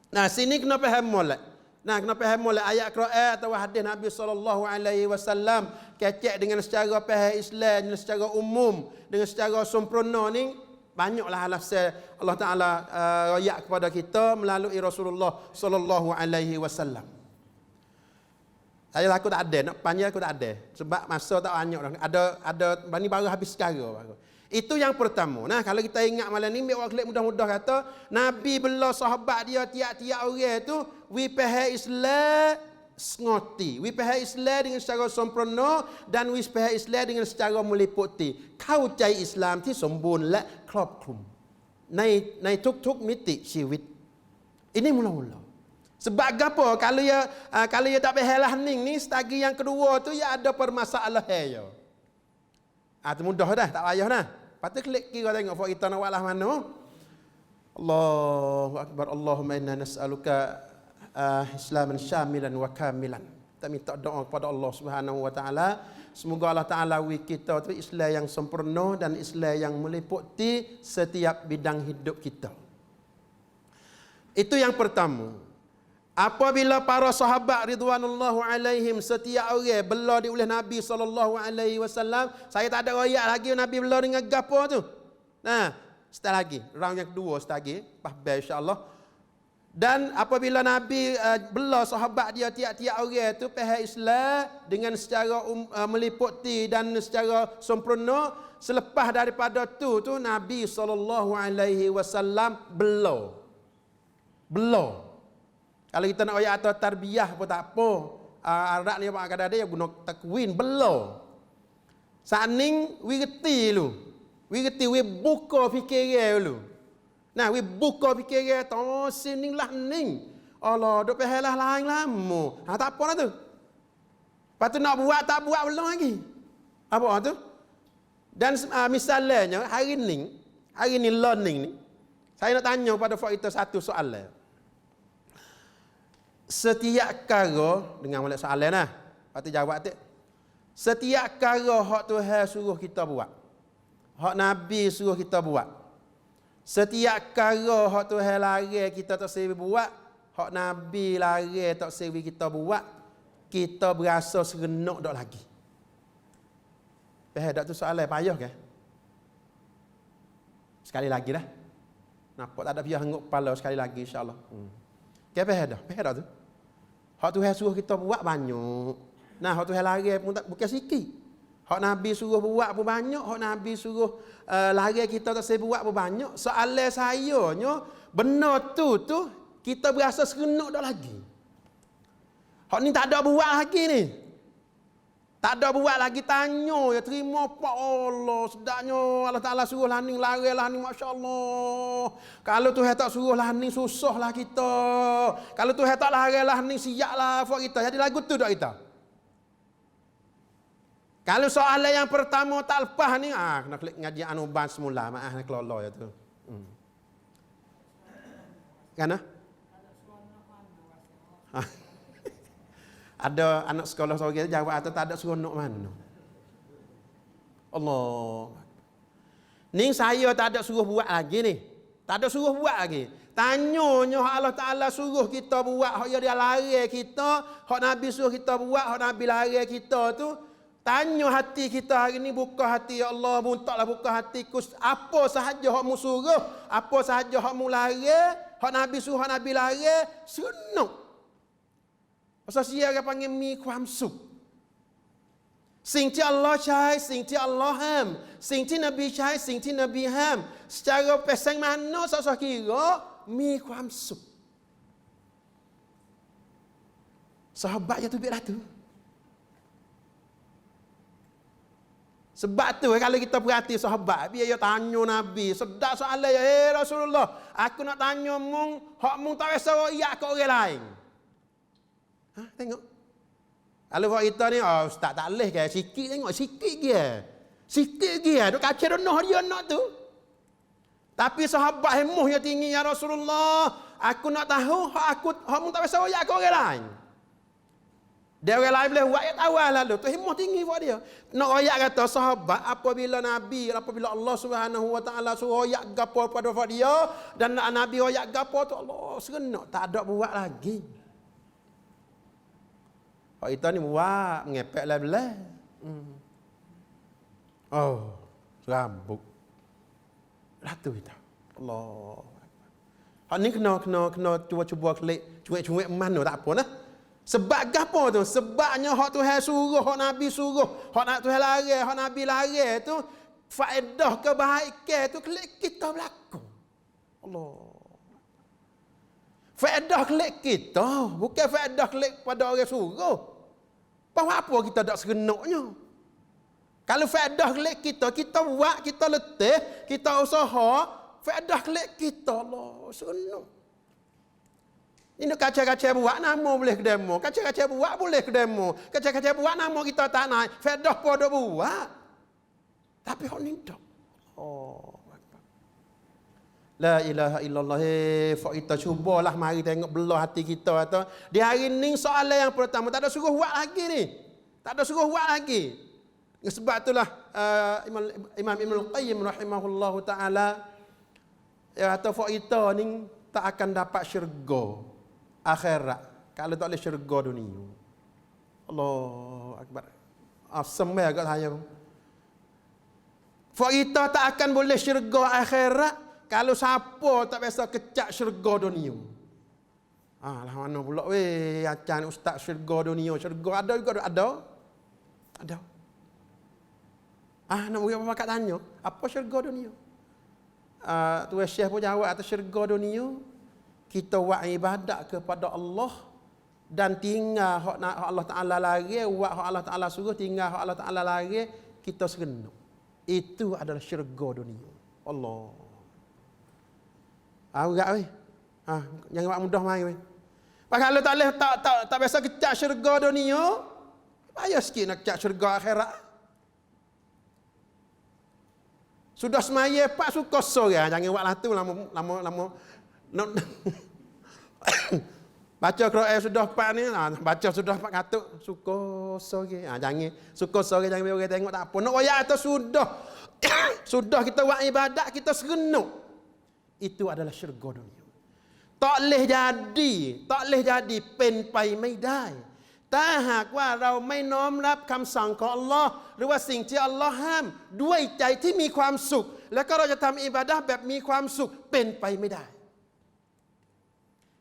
Nah, sini kena faham molek. Kena faham molek ayat Quran atau hadis Nabi sallallahu alaihi wasallam kecek dengan secara faham Islam, dengan secara umum, dengan secara sempurna ni. Banyaklah alasan Allah Ta'ala royak kepada kita melalui Rasulullah sallallahu alaihi wasallam. Saya aku tak ada, nak panjang aku tak ada. Sebab masa tak banyak dah. Ada bani baru habis sekarang. Itu yang pertama. Nah, kalau kita ingat malam ni, biar orang mudah-mudah kata, Nabi bela sahabat dia tiap-tiap orang tu, we pahal Islam ngoti. We pahal Islam dengan secara sempurna dan we pahal Islam dengan secara meliputi. Kau cai Islamที่สมบูรณ์และครอบคลุมในทุกๆมิติชีวิต Ini mula-mula. Sebab gapo? Kalau ya tak behelah ning ni stagi yang kedua tu ya ada permasalahan ya. Tu mudah dah, tak payah dah. Patut klik kira tengok fak kita nak walah mana. Allahu akbar. Allahumma inna nas'aluka islaman syamilan wa kamilan. Kita minta doa kepada Allah Subhanahu wa taala, semoga Allah taala wi kita tu Islam yang sempurna dan Islam yang meliputi setiap bidang hidup kita. Itu yang pertama. Apabila para sahabat ridwanullahu alaihim setiap orang bela oleh Nabi sallallahu alaihi wasallam, saya tak ada royak lagi Nabi bela dengan gapo tu. Nah, setelah lagi round yang kedua setelah lagi, pas insya-Allah. Dan apabila Nabi bela sahabat dia tiap-tiap orang tu faham Islam dengan secara meliputi dan secara sempurna, selepas daripada tu Nabi sallallahu alaihi wasallam bela. Kalau kita nak ayat atau tarbiyah pun tak apa. Arab ni apa kadang-kadang dia guna takwin bela. Saning we reti lu. We buka fikiran lu. Nah, we buka fikiran tu sini lah ning. Allah, dok pehelah lain lama. Tak apa lah tu. Lepas tu nak buat tak buat belum lagi. Apa tu? Dan misalnya hari ni learning ni, saya nak tanya pada Fak kita satu soalan. Setiap kara dengan molek soalan lah. Lepas tu jawab tu. Setiap kara hak Tuhan suruh kita buat, hak Nabi suruh kita buat. Setiap kara hak Tuhan larang kita tak sewi buat, hak Nabi larang tak sewi kita buat, kita berasa serenok dak lagi. Faham tak tu soalan payah ke? Sekali lagi dah. Nampak tak ada payah hanguk kepala sekali lagi insya-Allah. Ke faham dah? Faham tak tu? Hak Tuhan suruh kita buat banyak. Nah, hak Tuhan larang pun tak bukan sikit. Hak Nabi suruh buat pun banyak, hak Nabi suruh larang kita tak saya buat pun banyak. Soalan sayanya, benar tu kita berasa serenok dak lagi. Hak ni tak ada buat lagi ni. Tak ada buat lagi tanya ya terima Pak Allah sedaknya Allah Taala suruh laning larang laning masya-Allah. Kalau Tuhan tak suruh laning susahlah kita. Kalau Tuhan tak larang laning siaplah buat kita. Jadi lagu tu dak kita. Kalau soalan yang pertama tak lepas ni kena klik ngaji anuban semula maaf nak kelolo ya tu. Kan Ada anak sekolah seorang jawab atau tak ada seronok mana. Allah. Ni saya tak ada suruh buat lagi ni. Tak ada suruh buat lagi. Tanyanya Allah Taala suruh kita buat, hak dia larang kita, hak Nabi suruh kita buat, hak Nabi larang kita tu. Tanya hati kita hari ni, buka hati ya Allah, muntaklah buka hatiku. Apa sahaja hak mu suruh, apa sahaja hak mu larang, hak Nabi suruh, hak Nabi larang, seronok. Pasal dia orang panggil miความสุข สิ่งที่อัลลอฮ์ใช้สิ่งที่อัลลอฮ์ห้ามสิ่งที่นบีใช้สิ่งที่นบีห้าม secara pesan mana sesuatu kira mi ความสุข sahabatnya tu biarlah tu. Sebab tu kalau kita perhati sahabat, biar dia tanya Nabi, sedap soalan ya, Rasulullah, aku nak tanya mung, hak mung tak rasa royak ke orang lain. Tengok. Kalau buat kita ni, ustaz tak boleh ke? Sikit tengok, sikit dia. Sikit dia. Duk kacau donoh dia nak tu. Tapi sahabat hemuh yang tinggi, ya Rasulullah, aku nak tahu, hak mu tak rasa royak ke orang lain. Dia orang lain boleh buat, ya tahu lalu. Tu hemuh tinggi buat dia. Nak royak kata sahabat, apabila Nabi, apabila Allah Subhanahu Wa Taala suruh royak gapo pada dia, dan Nabi royak gapo tu, Allah serenok. Tak ada buat lagi. Hak kita ni buat ngepek lah. Oh, rambut. Latu kita. Allah. Hak ni kena cuba klik, cuek mana tak apa nah. Sebab gapo tu? Sebabnya hak Tuhan suruh, hak Nabi suruh, hak Tuhan larang, hak Nabi larang tu, faedah kebaikan tu klik kita berlaku. Allah. Faedah klik kita, bukan faedah klik pada orang suruh. Bahawa apa kita tak serenoknya? Kalau faedah klik kita buat, kita letih, kita usaha, faedah klik kita Allah serenok. Ini kaca-kaca buat nama boleh ke demo. Kaca-kaca buat boleh ke demo. Kaca-kaca buat nama kita tak naik. Fedah pada buat. Tapi hok ni tak. Oh. La ilaha illallah. Fak kita cubalah mari tengok belah hati kita atau di hari ni soalan yang pertama tak ada suruh buat lagi ni. Tak ada suruh buat lagi. Sebab itulah Imam Ibnul Qayyim rahimahullahu taala atau fak kita ni tak akan dapat syurga akhirat kalau tak boleh syurga dunia. Allahu akbar. Semai agak saya. Fak kita tak akan boleh syurga akhirat kalau siapa tak biasa kecak syurga dunia. Lah mana pula weh acan ustaz syurga dunia, syurga ada juga ada. Ada. Nak bagi apa tanya? Apa syurga dunia? Tuan Syekh pun jawab atas syurga dunia. Kita buat ibadat kepada Allah dan tinggal hak Allah Taala lari, buat hak Allah Taala suruh, tinggal hak Allah Taala lari, kita serenuk. Itu adalah syurga dunia. Allah. Urat weh. Jangan buat mudah mai weh. Kalau tak boleh tak biasa kecak syurga dunia, payah sikit nak kecak syurga akhirat. Sudah semaya pak suka sorang, jangan buat latu lama baca Quran sudah pak ni, baca sudah pak katuk suka sore. Jangan suka sore jangan biar orang tengok tak apa. Nak royak atau sudah sudah kita buat ibadat kita serenuk. Itu adalah syurga dunia. Tak boleh jadi pen paiไม่ได้ ถ้าหากว่าเราไม่น้อมรับคำสั่งของอัลลอฮ์หรือว่าสิ่งที่อัลลอฮ์ห้ามด้วยใจที่มีความสุขแล้วก็เราจะทำอิบาดะห์แบบมีความสุขเป็นไปไม่ได้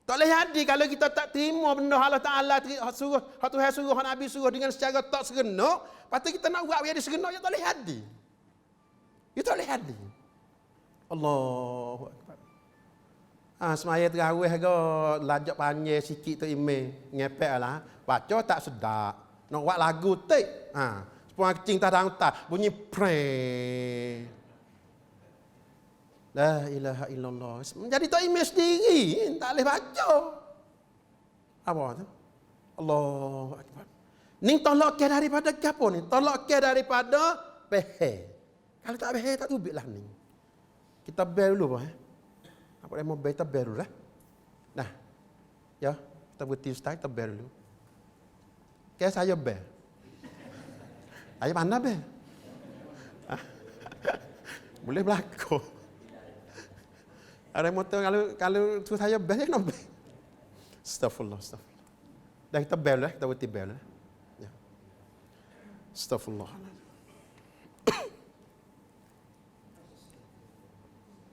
tak boleh jadi kalau kita tak terima benda Allah Taala suruh, Tuhan suruh, Nabi suruh dengan secara tak serenuk, patut kita nak buat jadi serenuk, tak boleh jadi. Itu tak boleh jadi. Allahu akbar. Semaya terawih ke lajak panjang sikit tu email ngepek lah. Baca tak sedap. Nak buat lagu tik. Sepuang kecing tak tak bunyi pre. La ilaha illallah. Jadi tak email sendiri, tak boleh baca. Apa tu? Allahu akbar. Ni tolak ke daripada apa ni? Tolak ke daripada behe. Kalau tak behe tak tubiklah ni. Kita bear dulu apa Apa yang mau bear kita bear dulu lah. Nah. Ya, kita berhenti ustaz kita bear dulu. Kayak saya bear. Saya mana bear? Boleh berlaku. Ada motor kalau tu saya bear nak bear. Astaghfirullah. Dah kita bear lah, kita berhenti bear lah. Ya. Astaghfirullah.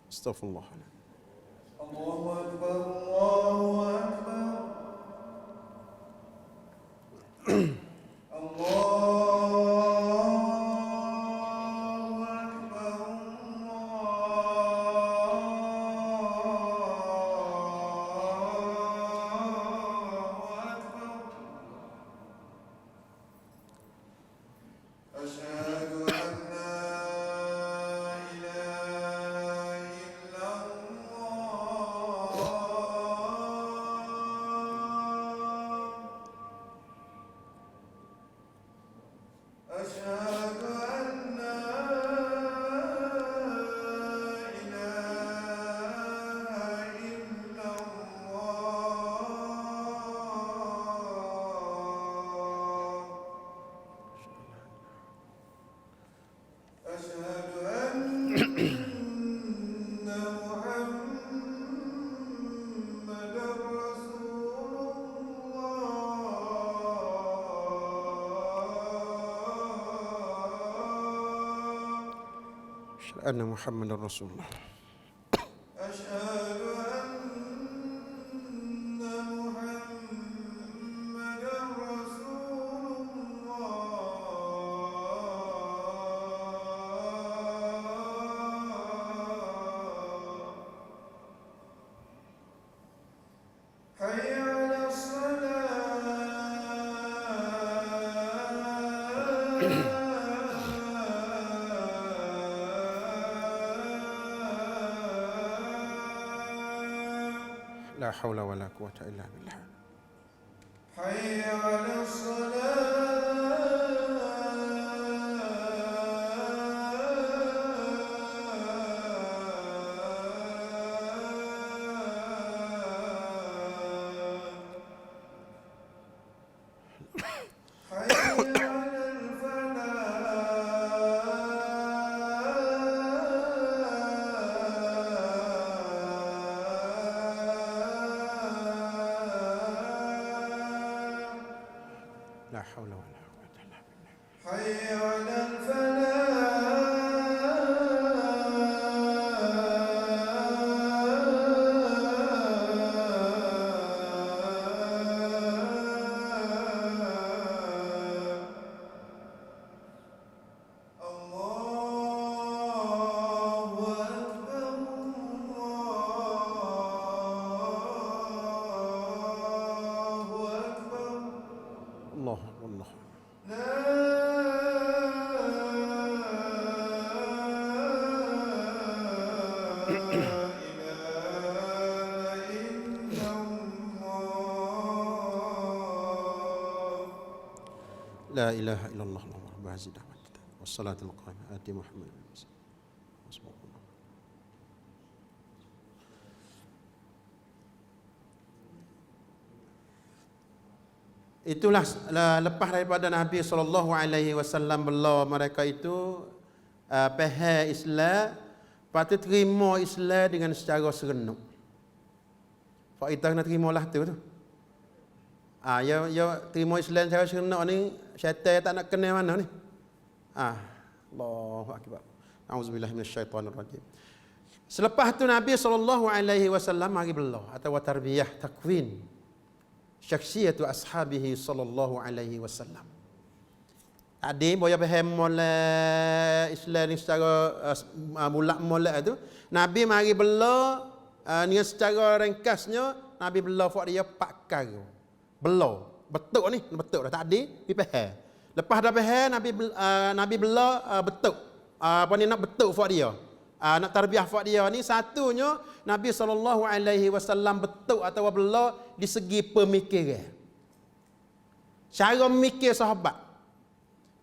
Astaghfirullah. Allahu akbar, Allahu akbar. Anna Muhammadar Rasulullah. أشهد أن محمدا رسول الله حي على الصلاة La haula wala quwata illa billah. حي على الصلاة حي على الفلاح La haula wala quwata illa billah. حي على الفلاح الله أكبر الله أكبر Allah Allah. لا إله إلا الله La ilaha illallah Allahu ba'zi da'wat kita. Wassalatul qa'imah ati Muhammad. Wassallallahu. Itulah lepas daripada Nabi SAW bela mereka itu faham Islam, patut terima Islam dengan secara serenuk. Pak kita kena terimalah tu. Ya terima Islam secara serenuk ni syaitan tak nak kenal mana ni. Allahu akbar. Auzubillahi minasyaitonir rajim. Selepas tu Nabi SAW mari bela atau tarbiyah takwin syakhsiyatu ashabihi sallallahu alaihi wasallam. Tadi boya faham molek Islam ni secara mula-mula tu, Nabi mari bela ni secara ringkasnya Nabi bela fak dia 4 perkara. Bela, betul ni, betul dah tadi pi faham. Lepas dah faham Nabi bela betul. Apa ni nak betul fak dia. Nak tarbiyah fak dia ni satunya Nabi SAW betul atau bela di segi pemikiran. Cara mikir sahabat.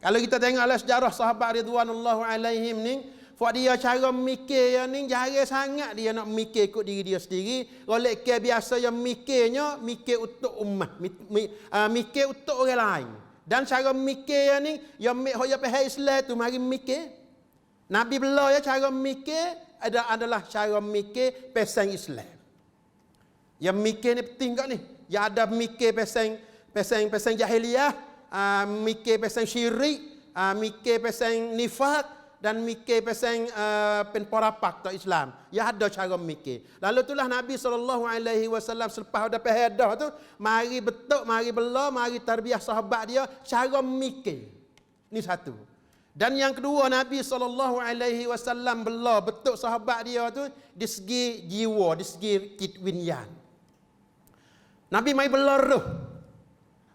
Kalau kita tengoklah sejarah sahabat ridwanullahu alaihim ni, fak dia cara mikir yang ni jarang sangat dia nak mikir ikut diri dia sendiri. Golek ke biasa yang mikirnya mikir untuk ummah, mikir untuk orang lain. Dan cara mikir yang ni yang hoya faham Islam tu mari mikir. Nabi bela ya cara mikir adalah cara mikir pesang Islam. Yang mikir ni penting kat ni. Yang ada mikir pesang jahiliyah, mikir pesang syirik, mikir pesang nifak dan mikir pesang penporapak tak Islam. Ya ada cara mikir. Lalu itulah Nabi SAW selepas dah pahadah tu mari betul, mari bela, mari tarbiyah sahabat dia cara mikir. Ni satu. Dan yang kedua Nabi SAW bela betul sahabat dia tu di segi jiwa, di segi kitwinyan. Nabi mai bela roh.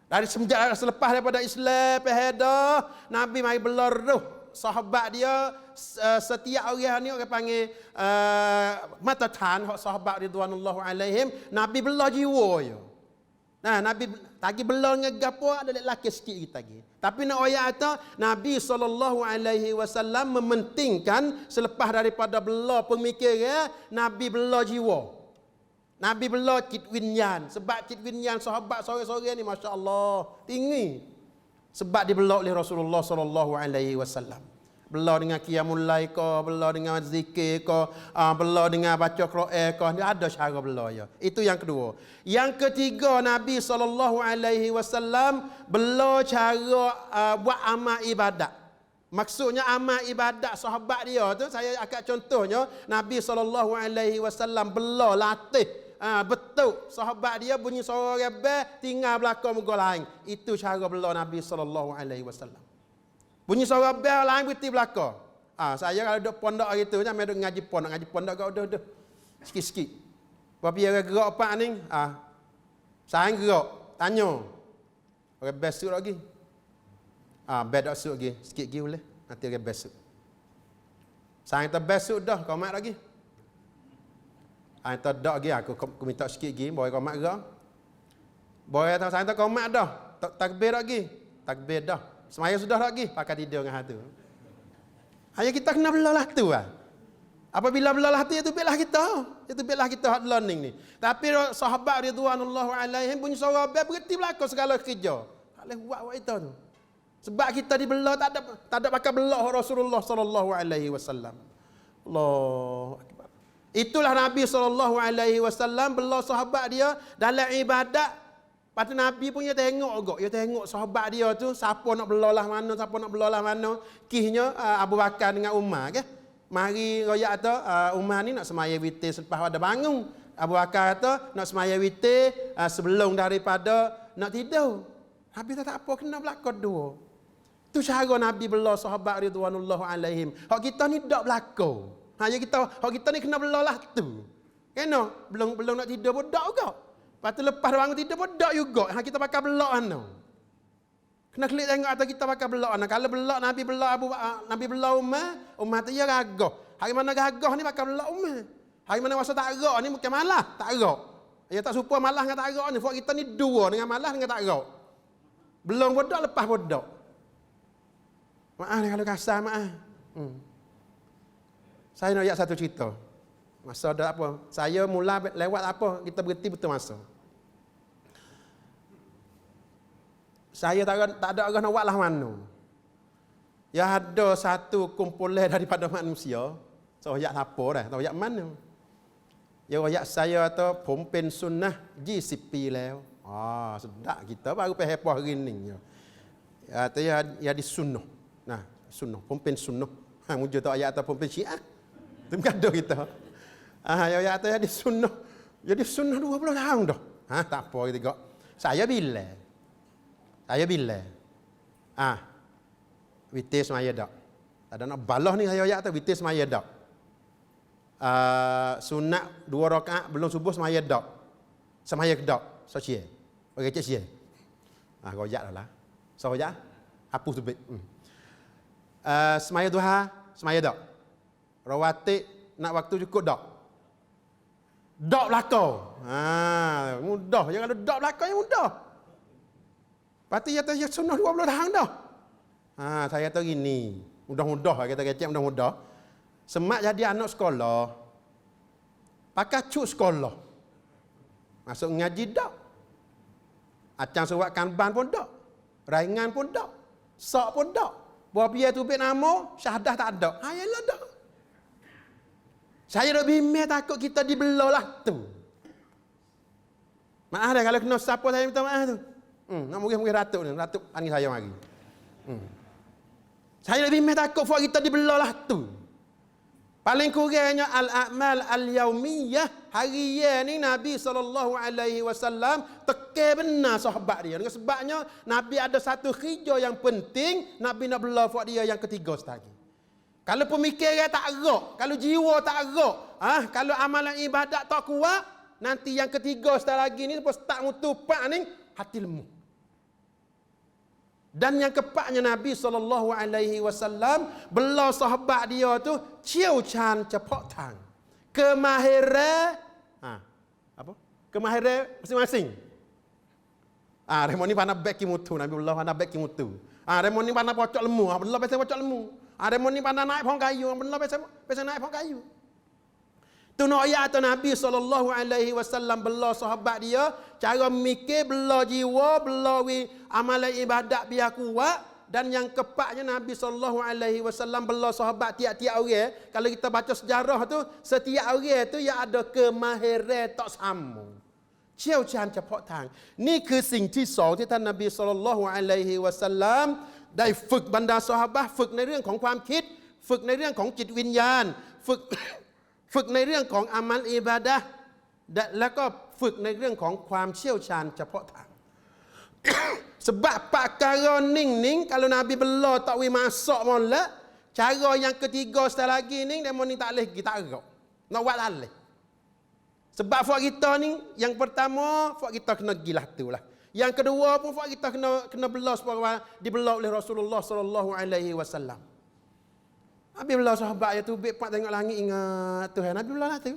Dari semenjak selepas daripada Islam pahadah, Nabi mai bela roh sahabat dia. Setiap orang ni orang panggil mata tan sahabat ridwanullahu alaihim, Nabi bela jiwa dia. Nah, Nabi tagi bela dengan gapo ada lelaki sikit kita lagi. Tapi nak ayat kata Nabi SAW mementingkan selepas daripada bela pemikiran, Nabi bela jiwa. Nabi bela kitwinyan. Sebab kitwinyan sahabat sore-sore ni masya-Allah tinggi. Sebab dibela oleh Rasulullah SAW. Bela dengan qiyamul lail ke, bela dengan zikir ke, bela dengan baca Quran ke, dia ada cara bela ya. Itu yang kedua. Yang ketiga Nabi SAW bela cara buat amal ibadat. Maksudnya amal ibadat sahabat dia tu saya akan contohnya Nabi SAW bela latih betul sahabat dia bunyi suara rebel tinggal belakang muka lain. Itu cara bela Nabi SAW. Bunyi suara bel lain berhenti belakang. Saya kalau duduk pondok hari tu jangan duduk ngaji pondok kau dah. Sikit-sikit. Tapi orang gerak pak ni, saya gerak, tanya. Orang besok lagi. Bed besok lagi, sikit lagi boleh. Nanti orang besok. Saya tak besok dah, kau mat lagi. Anta dak lagi aku minta sikit lagi, boy kau mak gak. Boy tahu saya tak kau mak dah. Takbir lagi. Takbir dah. Semaya sudah lagi pakai tidur dengan hatu. Hanya kita kena belalah tu ah. Apabila belalah tu itu belah kita. Itu belah kita hot learning ni. Tapi sahabat ridwanullahu alaihim punya seorang berhenti berlaku segala kerja. Tak boleh buat itu tu. Sebab kita dibelah tak ada pakai belah Rasulullah sallallahu alaihi wasallam. Allahu akbar. Itulah Nabi sallallahu alaihi wasallam belah sahabat dia dalam ibadat. Lepas tu Nabi punya tengok agak. Dia tengok sahabat dia tu siapa nak belah lah mana, siapa nak belah lah mana. Kisnya Abu Bakar dengan Umar ke. Mari royak tu Umar ni nak semaya witir selepas ada bangun. Abu Bakar kata nak semaya witir sebelum daripada nak tidur. Nabi tak apa kena berlaku dua. Tu cara Nabi belah sahabat ridwanullahu alaihim. Hak kita ni tak berlaku. Hanya hak kita ni kena belah lah tu. Kena belum nak tidur pun tak juga. Lepas tu lepas bangun tidur pun tak juga. Kita pakai belah mana. Kena klik tengok atau kita pakai belah mana. Kalau belah Nabi belah Umar tu ya gagah. Hari mana gagah ni pakai belah Umar. Hari mana masa tak agak ni bukan malah, tak agak. Ya tak serupa malah dengan tak agak ni. Sebab kita ni dua dengan malah dengan tak agak. Belum bodak lepas bodak. Maaf ni kalau kasar maaf. Saya nak ayat satu cerita. Masa ada apa? Saya mula lewat apa? Kita berhenti betul masa. Saya tak ada orang nak buat lah mana. Ya ada satu kumpulan daripada manusia. So ayat apa dah? Tahu ayat mana? Ya ayat saya atau pempen sunnah GCP leo. Sedap kita baru heboh hari ni. Ya tu ya di sunnah. Nah, sunnah, pempen sunnah. Mujur tu ayat atau pempen Syiah. Tu gaduh kita. Ya tu ya di sunnah. Jadi sunnah 20 tahun dah. Tak apa kita. Saya bila. Witir semaya dak. Tak ada nak balah ni saya ayat tu witir semaya dak. Sunat 2 rakaat belum subuh semaya dak. Semaya dak. So cie. Bagi cek cie. Goyak dah lah. So goyak. Hapus tu baik. Semaya duha semaya dak. Rawatib nak waktu cukup dak. Dak belakang. Mudah. Jangan ada dak belakang yang mudah. Pati ya tu sunnah 20 tahun dah. Saya tahu gini. Mudah-mudah kita kecek mudah-mudah. Semak jadi anak sekolah. Pakai cuk sekolah. Masuk ngaji dak. Acang surat kanban pun dak. Raingan pun dak. Sok pun dak. Buat biar tu bit nama, syahadah tak ada. Yalah dak. Saya dah bimbing takut kita dibelah lah tu. Maaf dah kalau kena siapa saya minta maaf tu. Nak mungkin ratuk ni. Ratuk panggil saya mari. Saya lebih takut buat kita dibelah lah tu. Paling kurangnya al-a'mal al-yaumiyah harian ni Nabi SAW teke benar sahabat dia. Dengan sebabnya Nabi ada satu kerja yang penting, Nabi nak belah buat dia yang ketiga sekali. Kalau pemikiran tak erak, kalau jiwa tak erak, kalau amalan ibadat tak kuat, nanti yang ketiga sekali lagi ni tak mutupak ni hati lemu. Dan yang keempatnya Nabi SAW belah sahabat dia tu ciu chan cepak tang. Kemahiran apa? Kemahiran masing-masing. Remoni pana beki mutu Nabi belah pana beki mutu. Remoni pana pocok lemu, belah biasa pocok lemu. Remoni pana naik pohon kayu, belah biasa naik pohon kayu. Tu nak ayat Nabi SAW belah sahabat dia, cara mikir, belah jiwa, belah amalan ibadat biar kuat. Dan yang keempatnya Nabi SAW belah sahabat tiap-tiap orang. Kalau kita baca sejarah tu, setiap orang tu yang ada kemahiran tak sama. Ciao chan cepat tang. Niคือสิ่งที่สองที่ท่านนบีศ็อลลัลลอฮุอะลัยฮิวะซัลลัมได้ฝึกบรรดาซอฮาบะห์ฝึกในเรื่องของความคิดฝึกในเรื่องของจิตวิญญาณฝึกในเรื่องของอามัลอิบาดะห์แล้วก็ฝึกในเรื่องของความเชี่ยวชาญเฉพาะทาง sebab perkara ning kalau Nabi belah tak wi masak molek cara yang ketiga sekali lagi ni demo ni tak leh kita agak nak buat laleh sebab buat kita ni yang pertama buat kita kena gilah tu lah yang kedua pun buat kita kena belah supaya dibelah oleh Rasulullah sallallahu alaihi wasallam. Nabi belah sahabat ya tu bek pak tengok langit ingat Tuhan Nabi belah lah tu.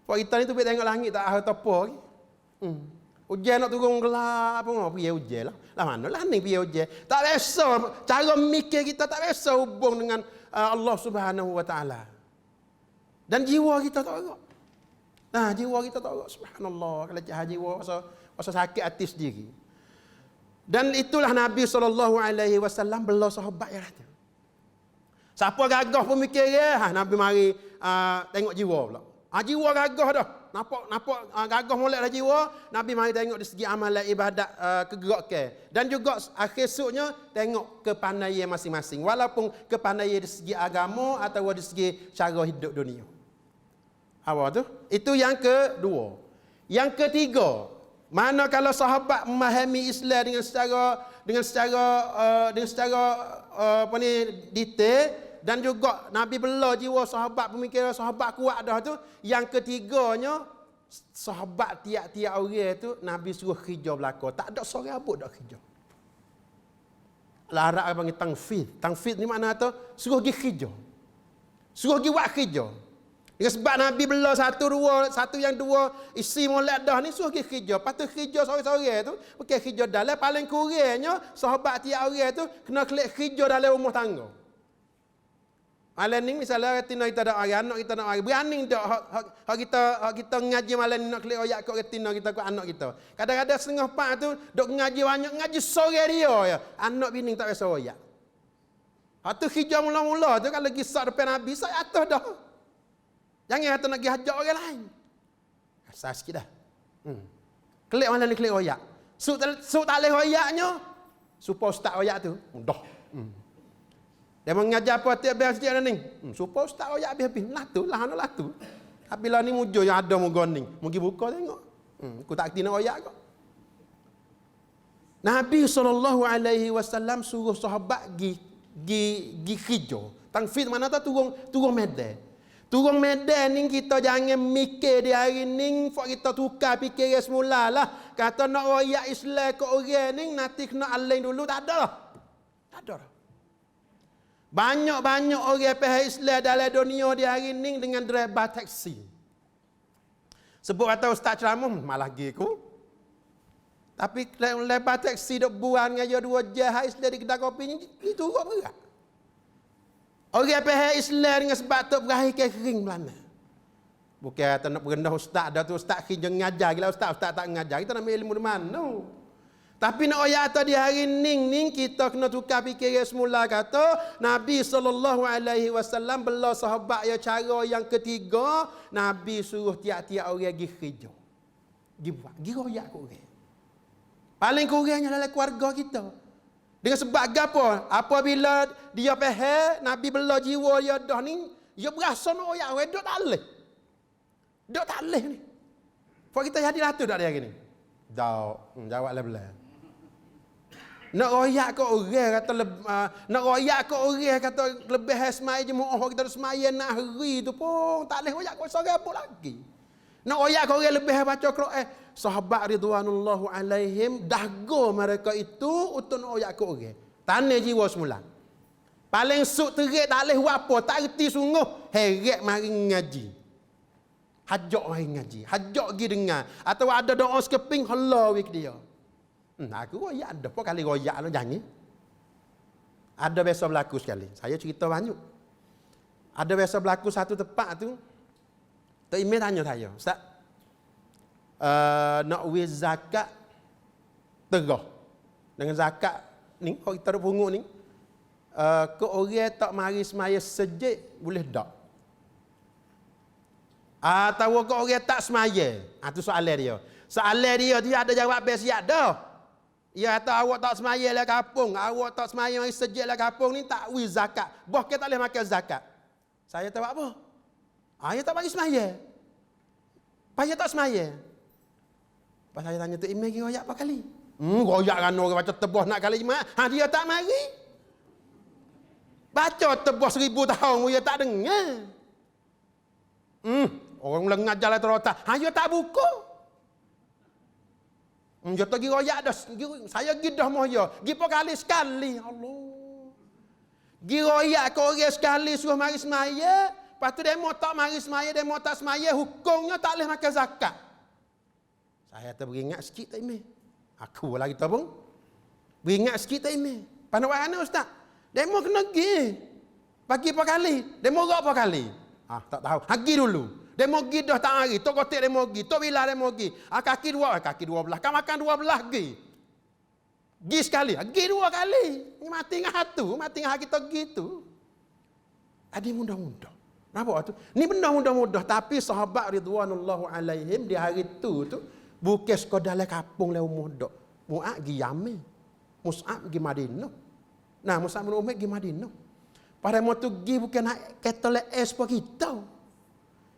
Pak kita ni tu pergi tengok langit tak ada apa lagi. Hujan nak turun gelap apa ngau pergi hujan lah. Lah mana lah ni pergi hujan. Tak biasa cara mikir kita tak biasa hubung dengan Allah Subhanahu wa taala. Dan jiwa kita tak agak. Nah, jiwa kita tak agak subhanallah kalau cah jiwa rasa sakit hati sendiri. Dan itulah Nabi SAW bela sahabat yang kata. Siapa gagah pemikiran, Nabi mari tengok jiwa pula. Jiwa gagah dah. Nampak gagah molek dah jiwa, Nabi mari tengok dari segi amalan ibadat kegerakan. Dan juga akhir esoknya tengok kepandaian masing-masing. Walaupun kepandaian dari segi agama atau dari segi cara hidup dunia. Apa tu? Itu yang kedua. Yang ketiga, mana kalau sahabat memahami Islam dengan secara apa ni detail dan juga Nabi bela jiwa sahabat, pemikiran sahabat kuat dah tu. Yang ketiganya, sahabat tiap-tiap orang tu Nabi suruh kerja belaka. Tak ada seorang pun dak kerja. Larak panggil tangfid. Tangfid ni makna tu suruh pergi kerja. Suruh pergi buat kerja. Dengan sebab Nabi bela satu yang dua isi molek dah ni suruh pergi kerja. Patut kerja seorang-seorang tu bukan kerja dalam. Paling kurangnya sahabat tiap orang tu kena kelik kerja dalam rumah tangga. Malam ni misalnya retina kita nak mari, anak kita nak mari. Berani tak hak kita ngaji malam ni nak kelik oyak kat retina kita kat anak kita. Kadang-kadang setengah pak tu dok ngaji banyak, ngaji sore dia ya. Anak bini tak biasa oyak. Hak tu kerja mula-mula tu kalau kisah depan Nabi saya atas dah. Jangan kata nak pergi hajak orang lain. Asal sikit dah. Kelik malam ni kelik oyak. Suk tak leh oyaknya. Supaya ustaz oyak tu. Dah. Dia mengajar apa tiap biar setiap ni. Supaya ustaz oyak habis-habis. Latu lah, anak latu. Tapi lah ni mujur yang ada mugoning. Mungkin buka tengok. Aku tak kerti nak oyak kau. Nabi SAW suruh sahabat gi kerja. Tangfid mana tak turun medan. Turun medan ni kita jangan mikir di hari ni, kita tukar fikiran semula lah. Kata nak royak Islam ke orang ni, nanti kena aling dulu. Tak ada. Tak ada. Banyak-banyak orang pihak Islam dalam dunia di hari ni dengan driver taksi. Sebut kata Ustaz ceramah, malah giku. Tapi driver taksi duk buang dengan dia 2 jam Islam di kedai kopi ni, itu turut berat. Orang pihak Islam dengan sebab tu berakhir kering belana. Bukan kata nak berendah ustaz dah tu, ustaz kerja ngajar gila ustaz tak ngajar. Kita nak ambil ilmu di mana? Tapi nak ayat atas di hari ni kita kena tukar fikiran semula kata Nabi SAW bela sahabat ya cara yang ketiga, Nabi suruh tiap-tiap orang pergi kerja. Pergi buat, pergi royak ke orang. Paling kurangnya dalam keluarga kita. Dengan sebab apa? Apabila dia faham Nabi bela jiwa dia dah ni, dia berasa nak royak orang dok tak leh. Dok tak leh ni. Pak kita jadi ratu dak dia hari ni? Dak, jawablah belah. Nak royak ke orang kata nak royak ke orang kata lebih semai jemaah kita semaya nak hari tu pun tak leh royak ke seorang pun lagi. Nak royak ke orang lebih baca Quran. Sahabat ridwanullahu alaihim dahga mereka itu untuk nak royak ke orang. Tanah jiwa semula. Paling suk terik tak leh buat apa, tak reti sungguh, heret mari ngaji. Hajak mari ngaji, hajak pergi dengar atau ada doa sekeping hala wik dia. Aku royak ada apa kali royak lo jangan. Ada biasa berlaku sekali. Saya cerita banyak. Ada biasa berlaku satu tempat tu. Tok Imam tanya saya, Ustaz, nak wis zakat terah. Dengan zakat ni, kalau kita ada pungut ni, ke orang tak mari semaya sejid, boleh tak? Atau ke orang tak semaya? Itu soalan dia. Soalan dia ada jawab biasa dah. Ia kata awak tak semaya lah kampung, awak tak semaya mari sejid lah kampung ni tak wis zakat. Boh kita tak boleh makan zakat. Saya tahu apa? Dia tak mari semaya. Payah tak semaya. Pas saya tanya tu imam royak apa kali? Royak kan orang baca tebah nak kali jemaah. Dia tak mari. Baca tebah 1000 tahun dia tak dengar. Orang mula ngajar lah terotak. Dia tak buku. Dia tak pergi royak dah. Saya pergi dah moh dia. Pergi pun kali sekali. Allah. Pergi royak ke orang sekali suruh mari semaya. Lepas tu demo tak mari semaya, demo tak semaya, hukumnya tak boleh makan zakat. Saya beringat sikit tak imeh. Aku lah kita pun. Beringat sikit tak imeh. Pandai buat mana ustaz? Demo kena pergi. Pagi apa kali? Demo berapa kali? Tak tahu. Hagi dulu. Demo pergi dah tak hari. Tok kotek demo pergi. Tok bila demo pergi. Kaki 12. Kan makan 12 pergi. Pergi sekali. Pergi 2 kali. Mati dengan satu. Mati dengan kita pergi tu. Ada mudah-mudah. Nampak tu? Ni benda mudah-mudah. Tapi sahabat Ridwanullahu alaihim di hari tu bukan sekadar dalam kampung le umur dak. Mu'ad pergi Yaman. Mus'ab pergi Madinah. Nah, Mus'ab bin Umair pergi Madinah. Pada waktu pergi bukan nak kereta les pun kita.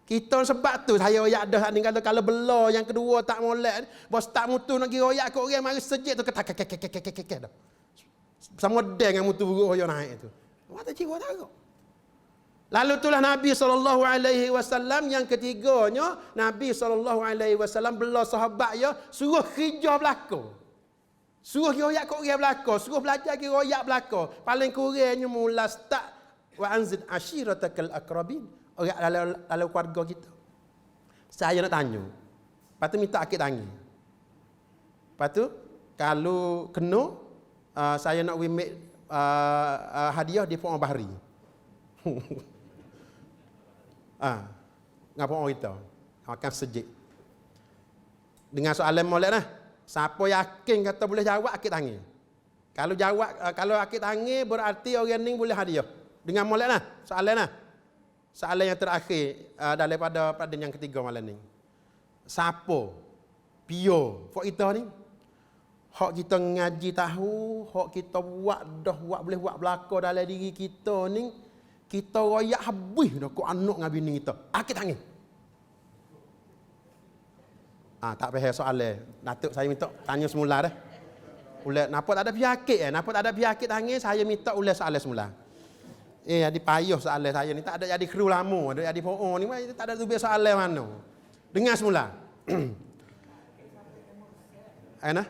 Kita sebab tu saya royak dah ni kalau bela yang kedua tak molek, bos tak mutu nak pergi royak kat orang mari sejik tu ketak dah. Sama deng yang mutu royak naik tu. Mata jiwa tak. Lalu itulah Nabi SAW yang ketiganya, Nabi SAW bela sahabat ya suruh kerja belaka. Suruh royak kat orang belaka, suruh belajar ke royak belaka. Paling kurangnya mula start wa anzid ashiratakal aqrabin. Orang dalam keluarga kita. Saya nak tanya. Lepas tu minta akid tangan. Lepas tu kalau kena saya nak wimik hadiah di Puan Bahari. Ngapa orang kita? Makan sejik. Dengan soalan molek dah. Siapa yakin kata boleh jawab akid tangan? Kalau akid tangan berarti orang ni boleh hadiah. Dengan molek lah. Soalan yang terakhir daripada yang ketiga malam ni. Siapa? Pio. Fok kita ni. Hak kita ngaji tahu, hak kita buat boleh buat belaka dalam diri kita ni, kita royak habis dah ku anak dengan bini kita. Akid tangan. Tak payah soalan. Datuk saya minta tanya semula dah. Ulat napa tak ada penyakit napa tak ada penyakit tangan, saya minta ulat soalan semula. Jadi payah soalan saya ni tak ada jadi kru lama, ada jadi poon ni tak ada tu biasa soalan mana. Dengar semula. Ana?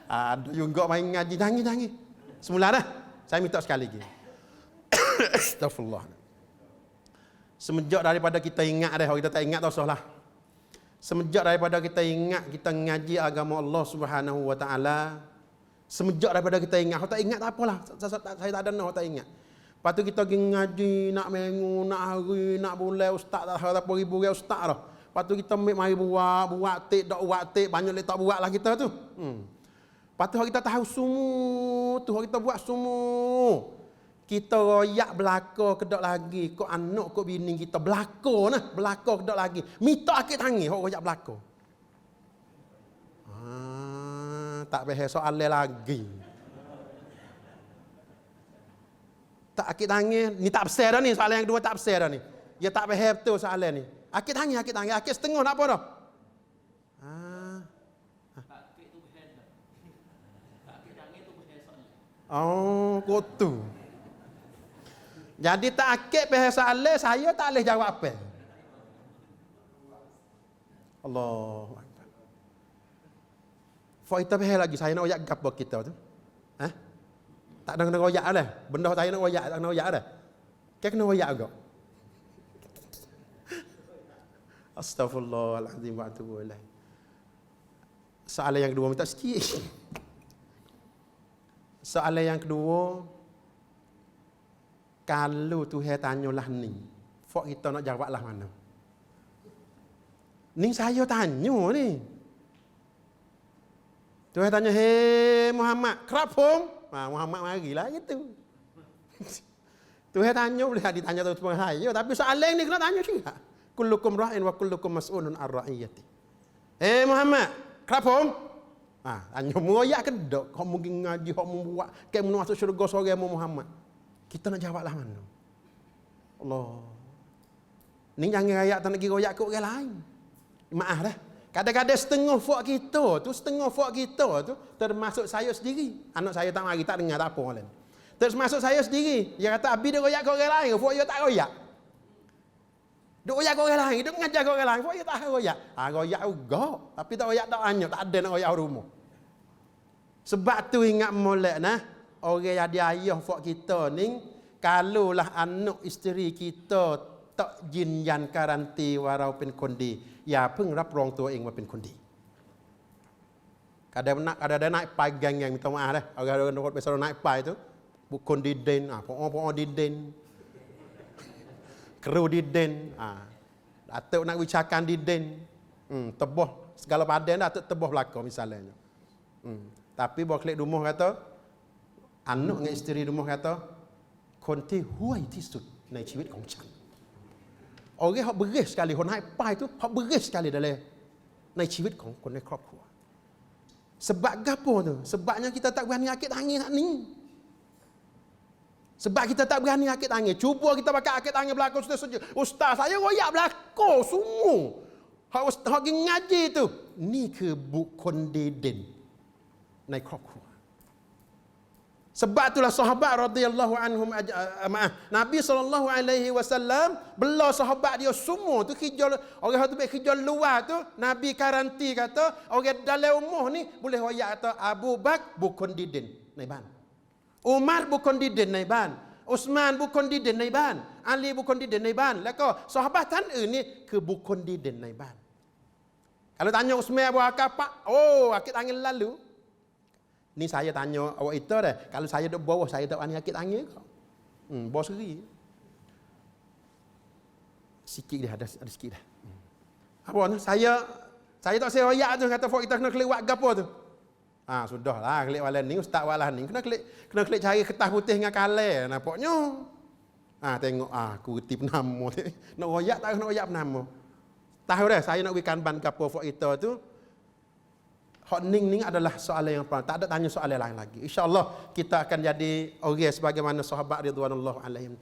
Ada juga main ngaji tangi. Semula dah. Saya minta sekali lagi. Astagfirullah. Semenjak daripada kita ingat dah, kalau kita tak ingat tak usahlah. Semenjak daripada kita ingat kita ngaji agama Allah Subhanahu wa taala, semenjak daripada kita ingat, kalau tak ingat tak apalah. Saya tak ada nak tak ingat. Lepas tu kita pergi ngaji nak minggu, nak hari, nak bulan, ustaz tak tahu apa ribu orang ustaz dah. Lepas tu kita mari buat tik, tak buat tik, banyak le tak buat lah kita tu. Lepas tu kita tahu semua tu, kita buat semua. Kita royak belaka kedak lagi, kok anak kok bini kita belaka kedak lagi. Minta akid tangan hok royak belaka. Tak payah soalan lagi. Tak akid tangan, ni tak besar dah ni, soalan yang kedua tak besar dah ni. Dia tak payah betul soalan ni. Akid tangan, akid setengah nak apa dah? Akid tu besar dah. Akid tangan tu besar soalan. Kok tu. Jadi tak akid bahasa Allah, saya tak boleh jawab apa. Allahu Akbar. Kita bahas lagi, saya nak royak gapo kita tu. Tak ada kena royak dah. Benda saya nak royak, tak kena royak dah. Kena royak juga. Astaghfirullahalazim wa atubu ilaih. Soalan yang kedua minta sikit. Soalan yang kedua, kalau Tuhan tanyalah ni, fok kita nak jawablah mana? Ni saya tanya ni. Tuhan tanya, "Hei Muhammad, kerapung?" Muhammad marilah gitu. Tuhan tanya boleh ditanya terus saya, tapi soalan ni kena tanya juga. Kullukum ra'in wa kullukum mas'ulun an ra'iyati. "Hei Muhammad, kerapung?" Tanya moyak ke dak? Kau mungkin ngaji, kau membuat kayak mau masuk syurga seorang Muhammad. Kita nak jawablah mana? Allah. Ni jangan rayak tak nak pergi royak ke orang lain. Maaf dah. Kadang-kadang setengah fok kita tu termasuk saya sendiri. Anak saya tak mari, tak dengar tak apa lain. Termasuk saya sendiri. Dia kata abi dia royak ke orang lain, fok dia tak royak. Duk royak ke orang lain, duk ngajar ke orang lain, fok dia tak royak. Royak juga, tapi tak royak tak banyak, tak ada nak royak rumah. Sebab tu ingat molek nah, orang jadi ayah fok kita ni, kalaulah anak isteri kita tak jinยันการันตีว่าเราเป็นคนดีอย่าเพิ่งรับรองตัวเองว่าเป็นคนดี Kadang-kadang naik pai gang yang minta maaf dah. Orang besar naik pai tu bukan diden, poong diden. Kru diden, datuk nak wicakan diden. Teboh segala padan dah teboh belaka misalnya. Tapi bawa klik rumah kata, anak dengan isteri rumah kata, คนที่ห่วยที่สุดในชีวิตของฉัน Orang yang beres sekali, orang naik pai tu, hak beres sekali dalamในชีวิตของคนในครอบครัว Sebab gapo tu? Sebabnya kita tak berani akid tangan hak ni. Sebab kita tak berani akid tangan. Cuba kita pakai akid tangan belakang saja. Ustaz saya royak belakang semua. Hak ustaz hak ngaji tu. Ni คือบุคคลดีเด่นในครอบครัว Sebab itulah sahabat radhiyallahu anhum Nabi sallallahu alaihi wasallam bela sahabat dia semua tu kerja orang tu kerja luar tu Nabi garanti kata orang dalam rumah ni boleh royak kata Abu Bakar bukan didenในบ้าน Umar bukan diden ในบ้าน Uthman bukan diden ในบ้าน Ali bukan diden ในบ้าน แล้วก็sahabat ท่านอื่นนี่คือบุคคลดีเด่นในบ้าน Kalau tanya Uthman Abu Bakar Pak akid tangan lalu Ni saya tanya awak itu dah. Kalau saya duduk bawah, saya tak berani akid tangan ke? Bawah seri. Sikit dia, ada sikit dah. Apa ni? Saya tak seroyak tu, kata kita kena klik wak gapo tu. Sudahlah, klik walan ni, ustaz walan ni. Kena klik cari kertas putih dengan kalai, nampaknya. Tengok, aku reti penama. Nak royak tak nak royak penama. Tahu dah, saya nak berikan ban gapo fok kita tu. Hak ning adalah soalan yang pertama. Tak ada tanya soalan lain lagi. InsyaAllah kita akan jadi orang sebagaimana sahabat ridwanullah alaihim.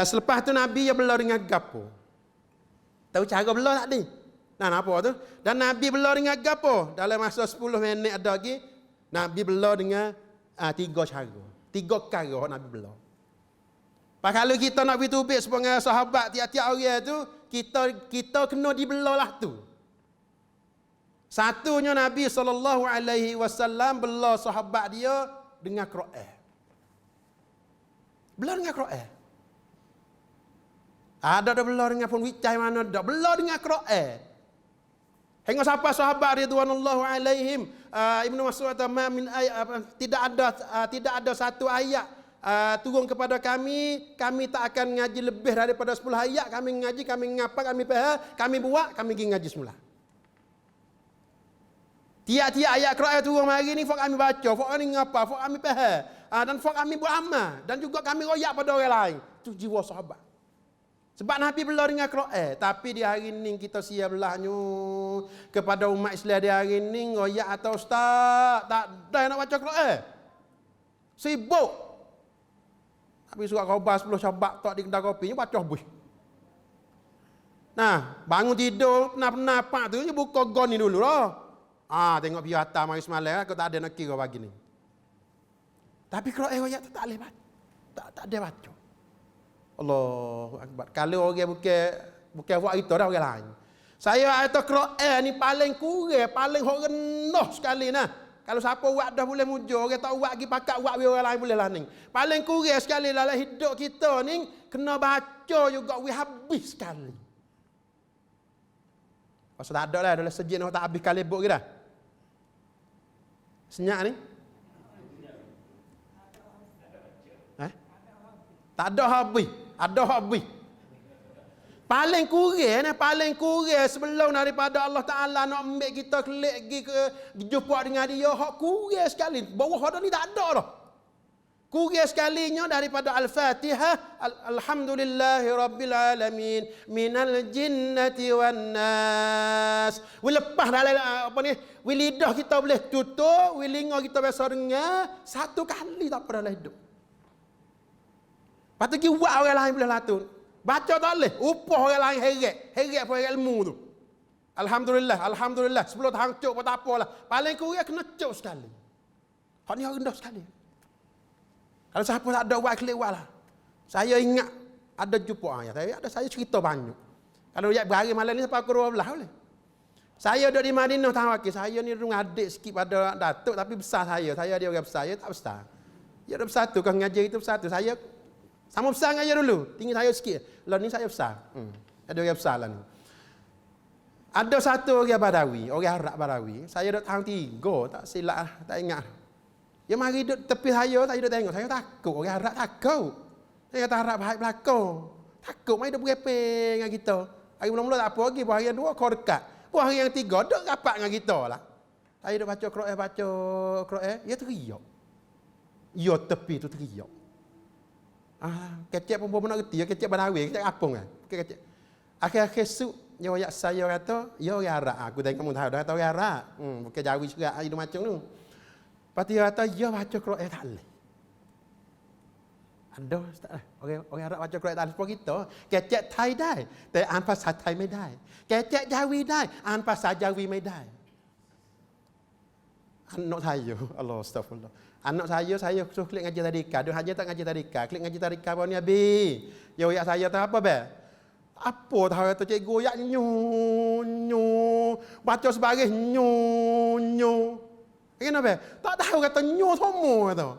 Selepas tu Nabi dia bela dengan gapo? Tahu cara bela tak ni? Apa tu? Dan Nabi bela dengan gapo? Dalam masa 10 minit ada lagi, Nabi bela dengan 3 cara. 3 perkara hak Nabi bela. Kalau kita nak bertubik sebagai sahabat tiap-tiap orang tu, kita kena dibela lah tu. Satunya Nabi SAW bela sahabat dia dengan Quran. Bela dengan Quran. Ada bela dengan pun wicai mana dak. Bela dengan Quran. Hingga sampai sahabat ridwanullahu alaihim Ibnu Mas'ud kata tidak ada satu ayat turun kepada kami tak akan ngaji lebih daripada 10 ayat. Kami ngaji, kami ngapa, kami faham, kami buat, kami pergi ngaji semula. Tiap-tiap ayat Quran turun hari ni, fak kami baca, fak kami ngapa, fak kami faham, dan fak kami beramal, dan juga kami royak pada orang lain. Itu jiwa sahabat. Sebab Nabi bela dengan Quran, tapi di hari ni kita siap belahnya kepada umat Islam di hari ni royak atau ustaz, tak ada nak baca Quran. Sibuk. Habis surat khabar 10 sahabat tak di kedai kopi, baca habis. Bangun tidur, penat-penat tu, buka gon ni dulu lah. Tengok biata mari semalam aku tak ada nak kira pagi ni. Tapi kalau ayat tu tak boleh baca. Tak ada baca. Allahu akbar. Kalau orang bukan buat itu dah orang lain. Saya ayat Quran ni paling kurang, paling hok rendah sekali nah. Kalau siapa buat dah boleh mujo, orang tak buat pergi pakat buat orang lain boleh lah ni. Paling kurang sekali dalam hidup kita ni kena baca juga habis sekali. Pasal tak ada lah dalam sejen tak habis kali buk ke dah. Senyap ni? Tak ada habis. Ada habis. Paling kurang sebelum daripada Allah Ta'ala nak ambil kita klik pergi ke jumpa dengan dia, hak kurang sekali. Bawah ada ni tak ada dah. Kurang sekalinya daripada Al-Fatihah, Alhamdulillahi Rabbil Alamin, minal jinnati wan nas. Lepas dalam lidah kita boleh tutup, telinga kita biasa dengar, satu kali tak pernah hidup. Lepas tu pergi buat orang lain boleh latun. Baca tak boleh, upah orang lain heret pun ilmu tu. Alhamdulillah, 10 tahun cuk pun tak apalah. Paling kurang kena cuk sekali. Hak ni rendah sekali. Kalau siapa tak ada buat klik buat lah. Saya ingat ada jumpa saya cerita banyak. Kalau ya berhari malam ni sampai pukul 12 boleh. Saya duduk di Madinah tahu lagi. Saya ni rung adik sikit pada datuk tapi besar saya. Saya dia orang besar, saya tak besar. Dia ada besar tu, kan ngajar itu besar tu. Saya sama besar dengan dia dulu. Tinggi saya sikit. Lah ni saya besar. Ada orang besar lah ni. Ada satu orang Badawi, orang Arab Badawi. Saya duduk tahun 3, tak silap lah, tak ingat. Dia mari duduk tepi saya duduk tengok. Saya takut, orang Arab takut. Saya kata Arab baik belakang. Takut, mari duduk berepeng dengan kita. Hari mula-mula tak apa lagi, hari yang 2 kau dekat. Hari yang 3 duduk rapat dengan kita lah. Saya duduk baca Quran, dia teriak. Ya tepi tu teriak. Kecek pun nak reti, kecek Badawi, kecek apung kan. Kecek. Akhir-akhir esok, dia ayat saya kata, ya orang Arab. Aku tengok kamu tahu, dah kata orang Arab. Bukan Jawi juga, hidup macam tu. Lepas tu dia kata, ya baca Quran tak boleh. Ada, tak lah. Orang Arab baca Quran tak boleh. Sebab kita, kecek Thai ได้ แต่อ่านภาษาไทยไม่ได้ kecek Jawi ได้ อ่านภาษา Jawi ไม่ได้ Anak saya, Allah astagfirullah. Anak saya suruh klik ngaji tadika. Dia haji tak ngaji tadika. Klik ngaji tadika baru ni habis. Ya ayat saya tu apa be? Apa tahu kata cikgu ayat nyu. Baca sebagai nyu. Kenapa be? Tak tahu kata nyu semua tu.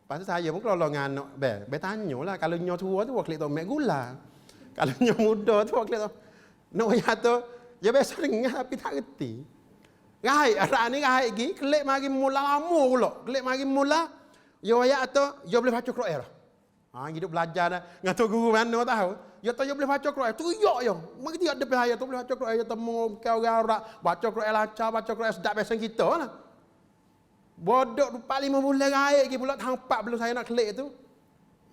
Lepas tu saya pun kalau dengan anak be tanya lah. Kalau nyu tua tu klik tu mek gula. Kalau nyu muda tu klik tu. Nak ayat tu, dia biasa dengar tapi tak reti. Gai, arah ni gai lagi, klik mari mula lama pula. Klik mari mula, yo ayat tu, yo boleh baca Quran dah. Hidup belajar dah. Ngatu guru mana tahu. Yo tahu yo boleh baca Quran. Tu yo yo. Mari dia depan saya tu boleh baca Quran. Yo temu kau orang Arab, baca Quran lancar, baca Quran sedap biasa kita lah. Bodoh 4-5 bulan gai lagi pula tahun 4 belum saya nak klik tu.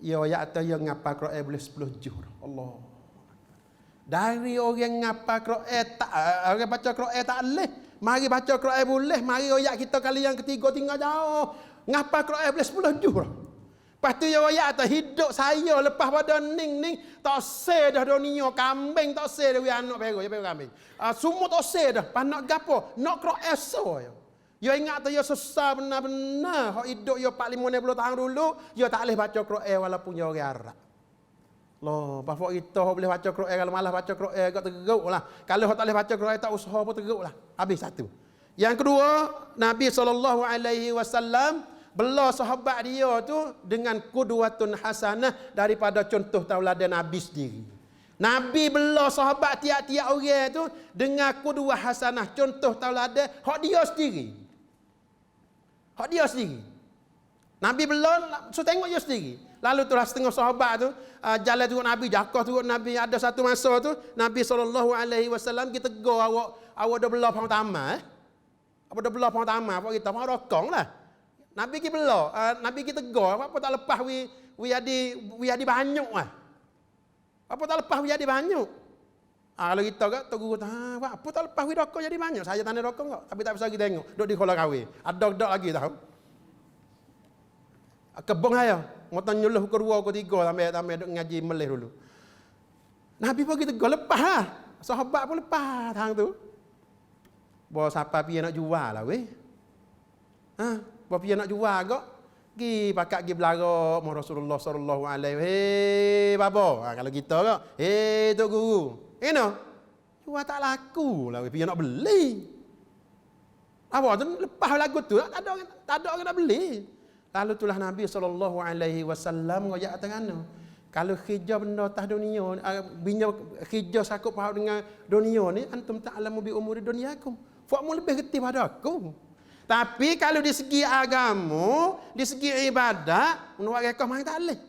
Yo ayat tu yo ngapa Quran boleh 10 juz. Allah. Dari orang ngapa Quran tak, orang baca Quran tak boleh. Mari baca Quran boleh, mari ayat kita kali yang ketiga tinggal jauh. Ngapa Quran boleh 10 juz dah. Lepas tu ayat tu hidup saya lepas pada ning tak se dah dunia kambing tak se dah anak pergo ya pergo kambing. Semua tak se dah. Panak gapo? Nak Quran so. Yo ingat tu yo susah benar-benar. Hak hidup yo 45 tahun dulu, yo tak boleh baca Quran walaupun yo orang Arab. Loh, pasal kita boleh baca Quran kalau malas baca Quran agak teruk lah. Kalau tak boleh baca Quran tak usaha pun teruk lah. Habis satu. Yang kedua, Nabi SAW bela sahabat dia tu dengan qudwatun hasanah daripada contoh tauladan Nabi sendiri. Nabi bela sahabat tiap-tiap orang tu dengan qudwah hasanah, contoh tauladan hak dia sendiri. Hak dia sendiri. Nabi bela, so tengok dia sendiri. Lalu tulah setengah sahabat tu jalan turut Nabi, jakah turut Nabi. Ada satu masa tu Nabi SAW kita tegur awak dah belah pang tamat. Apa dah belah pang tamat apa kita mau rokong lah. Nabi kita belah, Nabi kita tegur apa tak lepas we adi banyak lah. Apa tak lepas we adi banyak. Kalau kita kat tegur apa tak lepas we rokong jadi banyak. Saya tanya rokong kok, tapi tak bisa kita tengok. Duk di kolam kawe. Ada lagi tahu. Kebong saya. Ngotan nyuluh kedua ketiga sampai duk ngaji melih dulu. Nabi pun kita lepas lah. Sahabat pun lepas hang tu. Bawa siapa piye nak jual lah weh. Bawa piye nak jual kok. Gi pakak gi belara mu Rasulullah sallallahu alaihi. Hei babo. Kalau kita kok, hei tok guru. Kena. Jual tak laku lah weh piye nak beli. Apa tu lepas lagu tu tak ada orang nak beli. Lalu tulah Nabi SAW ngajak tengano. Kalau khija benda atas dunia, binya khija sakup pahal dengan dunia ni, antum ta'lamu bi umuri dunyakum. Fakmu lebih reti pada aku. Tapi kalau di segi agama, di segi ibadat, menurut mereka mai tak boleh.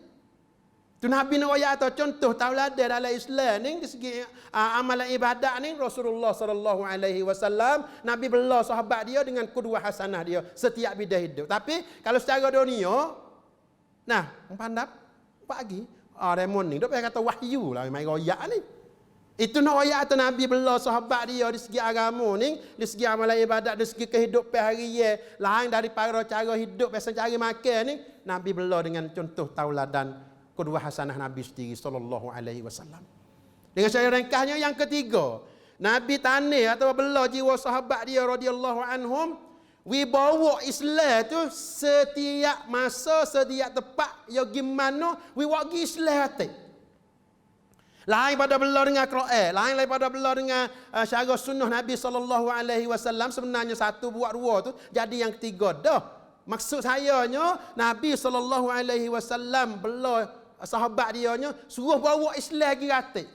Tu Nabi nak ayat atau contoh tauladan dalam Islam ni di segi amalan ibadat ni Rasulullah SAW Nabi bela sahabat dia dengan qudwah hasanah dia setiap bidang hidup. Tapi kalau secara dunia nah pandap pagi remon ni dia kata wahyu lah mai royak ni. Itu nak ayat atau Nabi bela sahabat dia di segi agama ni, di segi amalan ibadat, di segi kehidupan harian lain daripada cara hidup biasa cara makan ni Nabi bela dengan contoh tauladan qudwah hasanah Nabi sendiri sallallahu alaihi wasallam. Dengan cara ringkasnya yang ketiga, Nabi tani atau bela jiwa sahabat dia radhiyallahu anhum, wibawa Islam tu setiap masa, setiap tempat, ya gimana wibawa Islam hati. Lain pada belah dengan Quran, lain daripada belah dengan syarah sunnah Nabi SAW. Sebenarnya satu buat dua tu jadi yang ketiga dah. Maksud saya nya Nabi SAW belah sahabat dia nya suruh bawa Islam lagi ratik.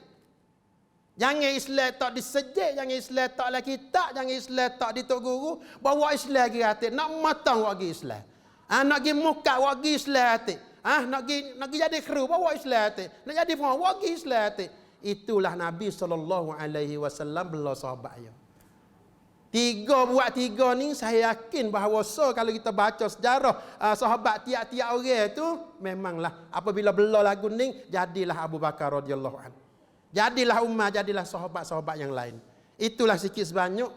Jangan Islam tak disejek, jangan Islam tak dalam kitab, jangan Islam tak di tok guru, bawa Islam lagi ratik. Nak matang wagi Islam. Nak pergi muka wagi Islam ratik. Nak pergi jadi kru bawa Islam hati. Nak jadi faham wagi Islam hati. Itulah Nabi SAW belah sahabat dia. Buat tiga ni saya yakin bahawa kalau kita baca sejarah sahabat tiap-tiap orang tu memanglah apabila belah lagu ni jadilah Abu Bakar radhiyallahu anhu. Jadilah Umar, jadilah sahabat-sahabat yang lain. Itulah sikit sebanyak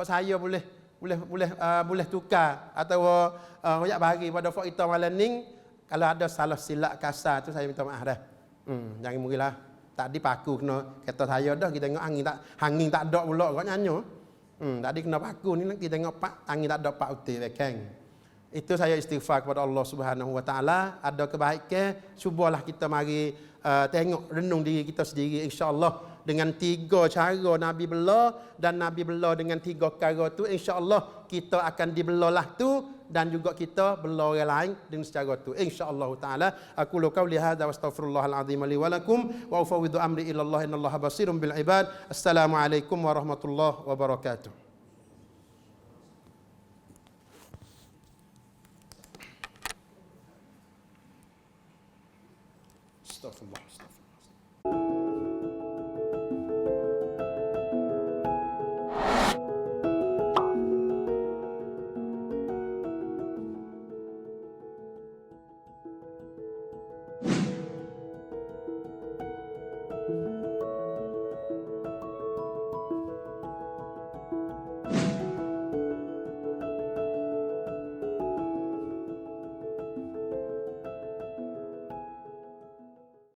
saya boleh tukar atau royak bagi pada fak kita malam ni. Kalau ada salah silap kasar tu saya minta maaf dah. Jangan mungkinlah tadi paku kena kata saya dah kita tengok angin tak ada pula kau nyanyo. Tadi kena paku ni kita tengok angin tak ada pak uti bekeng. Itu saya istighfar kepada Allah Subhanahu Wa Taala. Ada kebaikan, cubalah kita mari tengok renung diri kita sendiri insya-Allah dengan 3 cara Nabi belah dan Nabi belah dengan 3 perkara tu insya-Allah kita akan dibelahlah tu dan juga kita belah orang lain dengan secara tu insya-Allah taala. Aku qauli hadza wastaghfirullahal azim li wa lakum wa ufawwidu amri ila Allah innallaha basirun bil ibad. Assalamualaikum warahmatullahi wabarakatuh.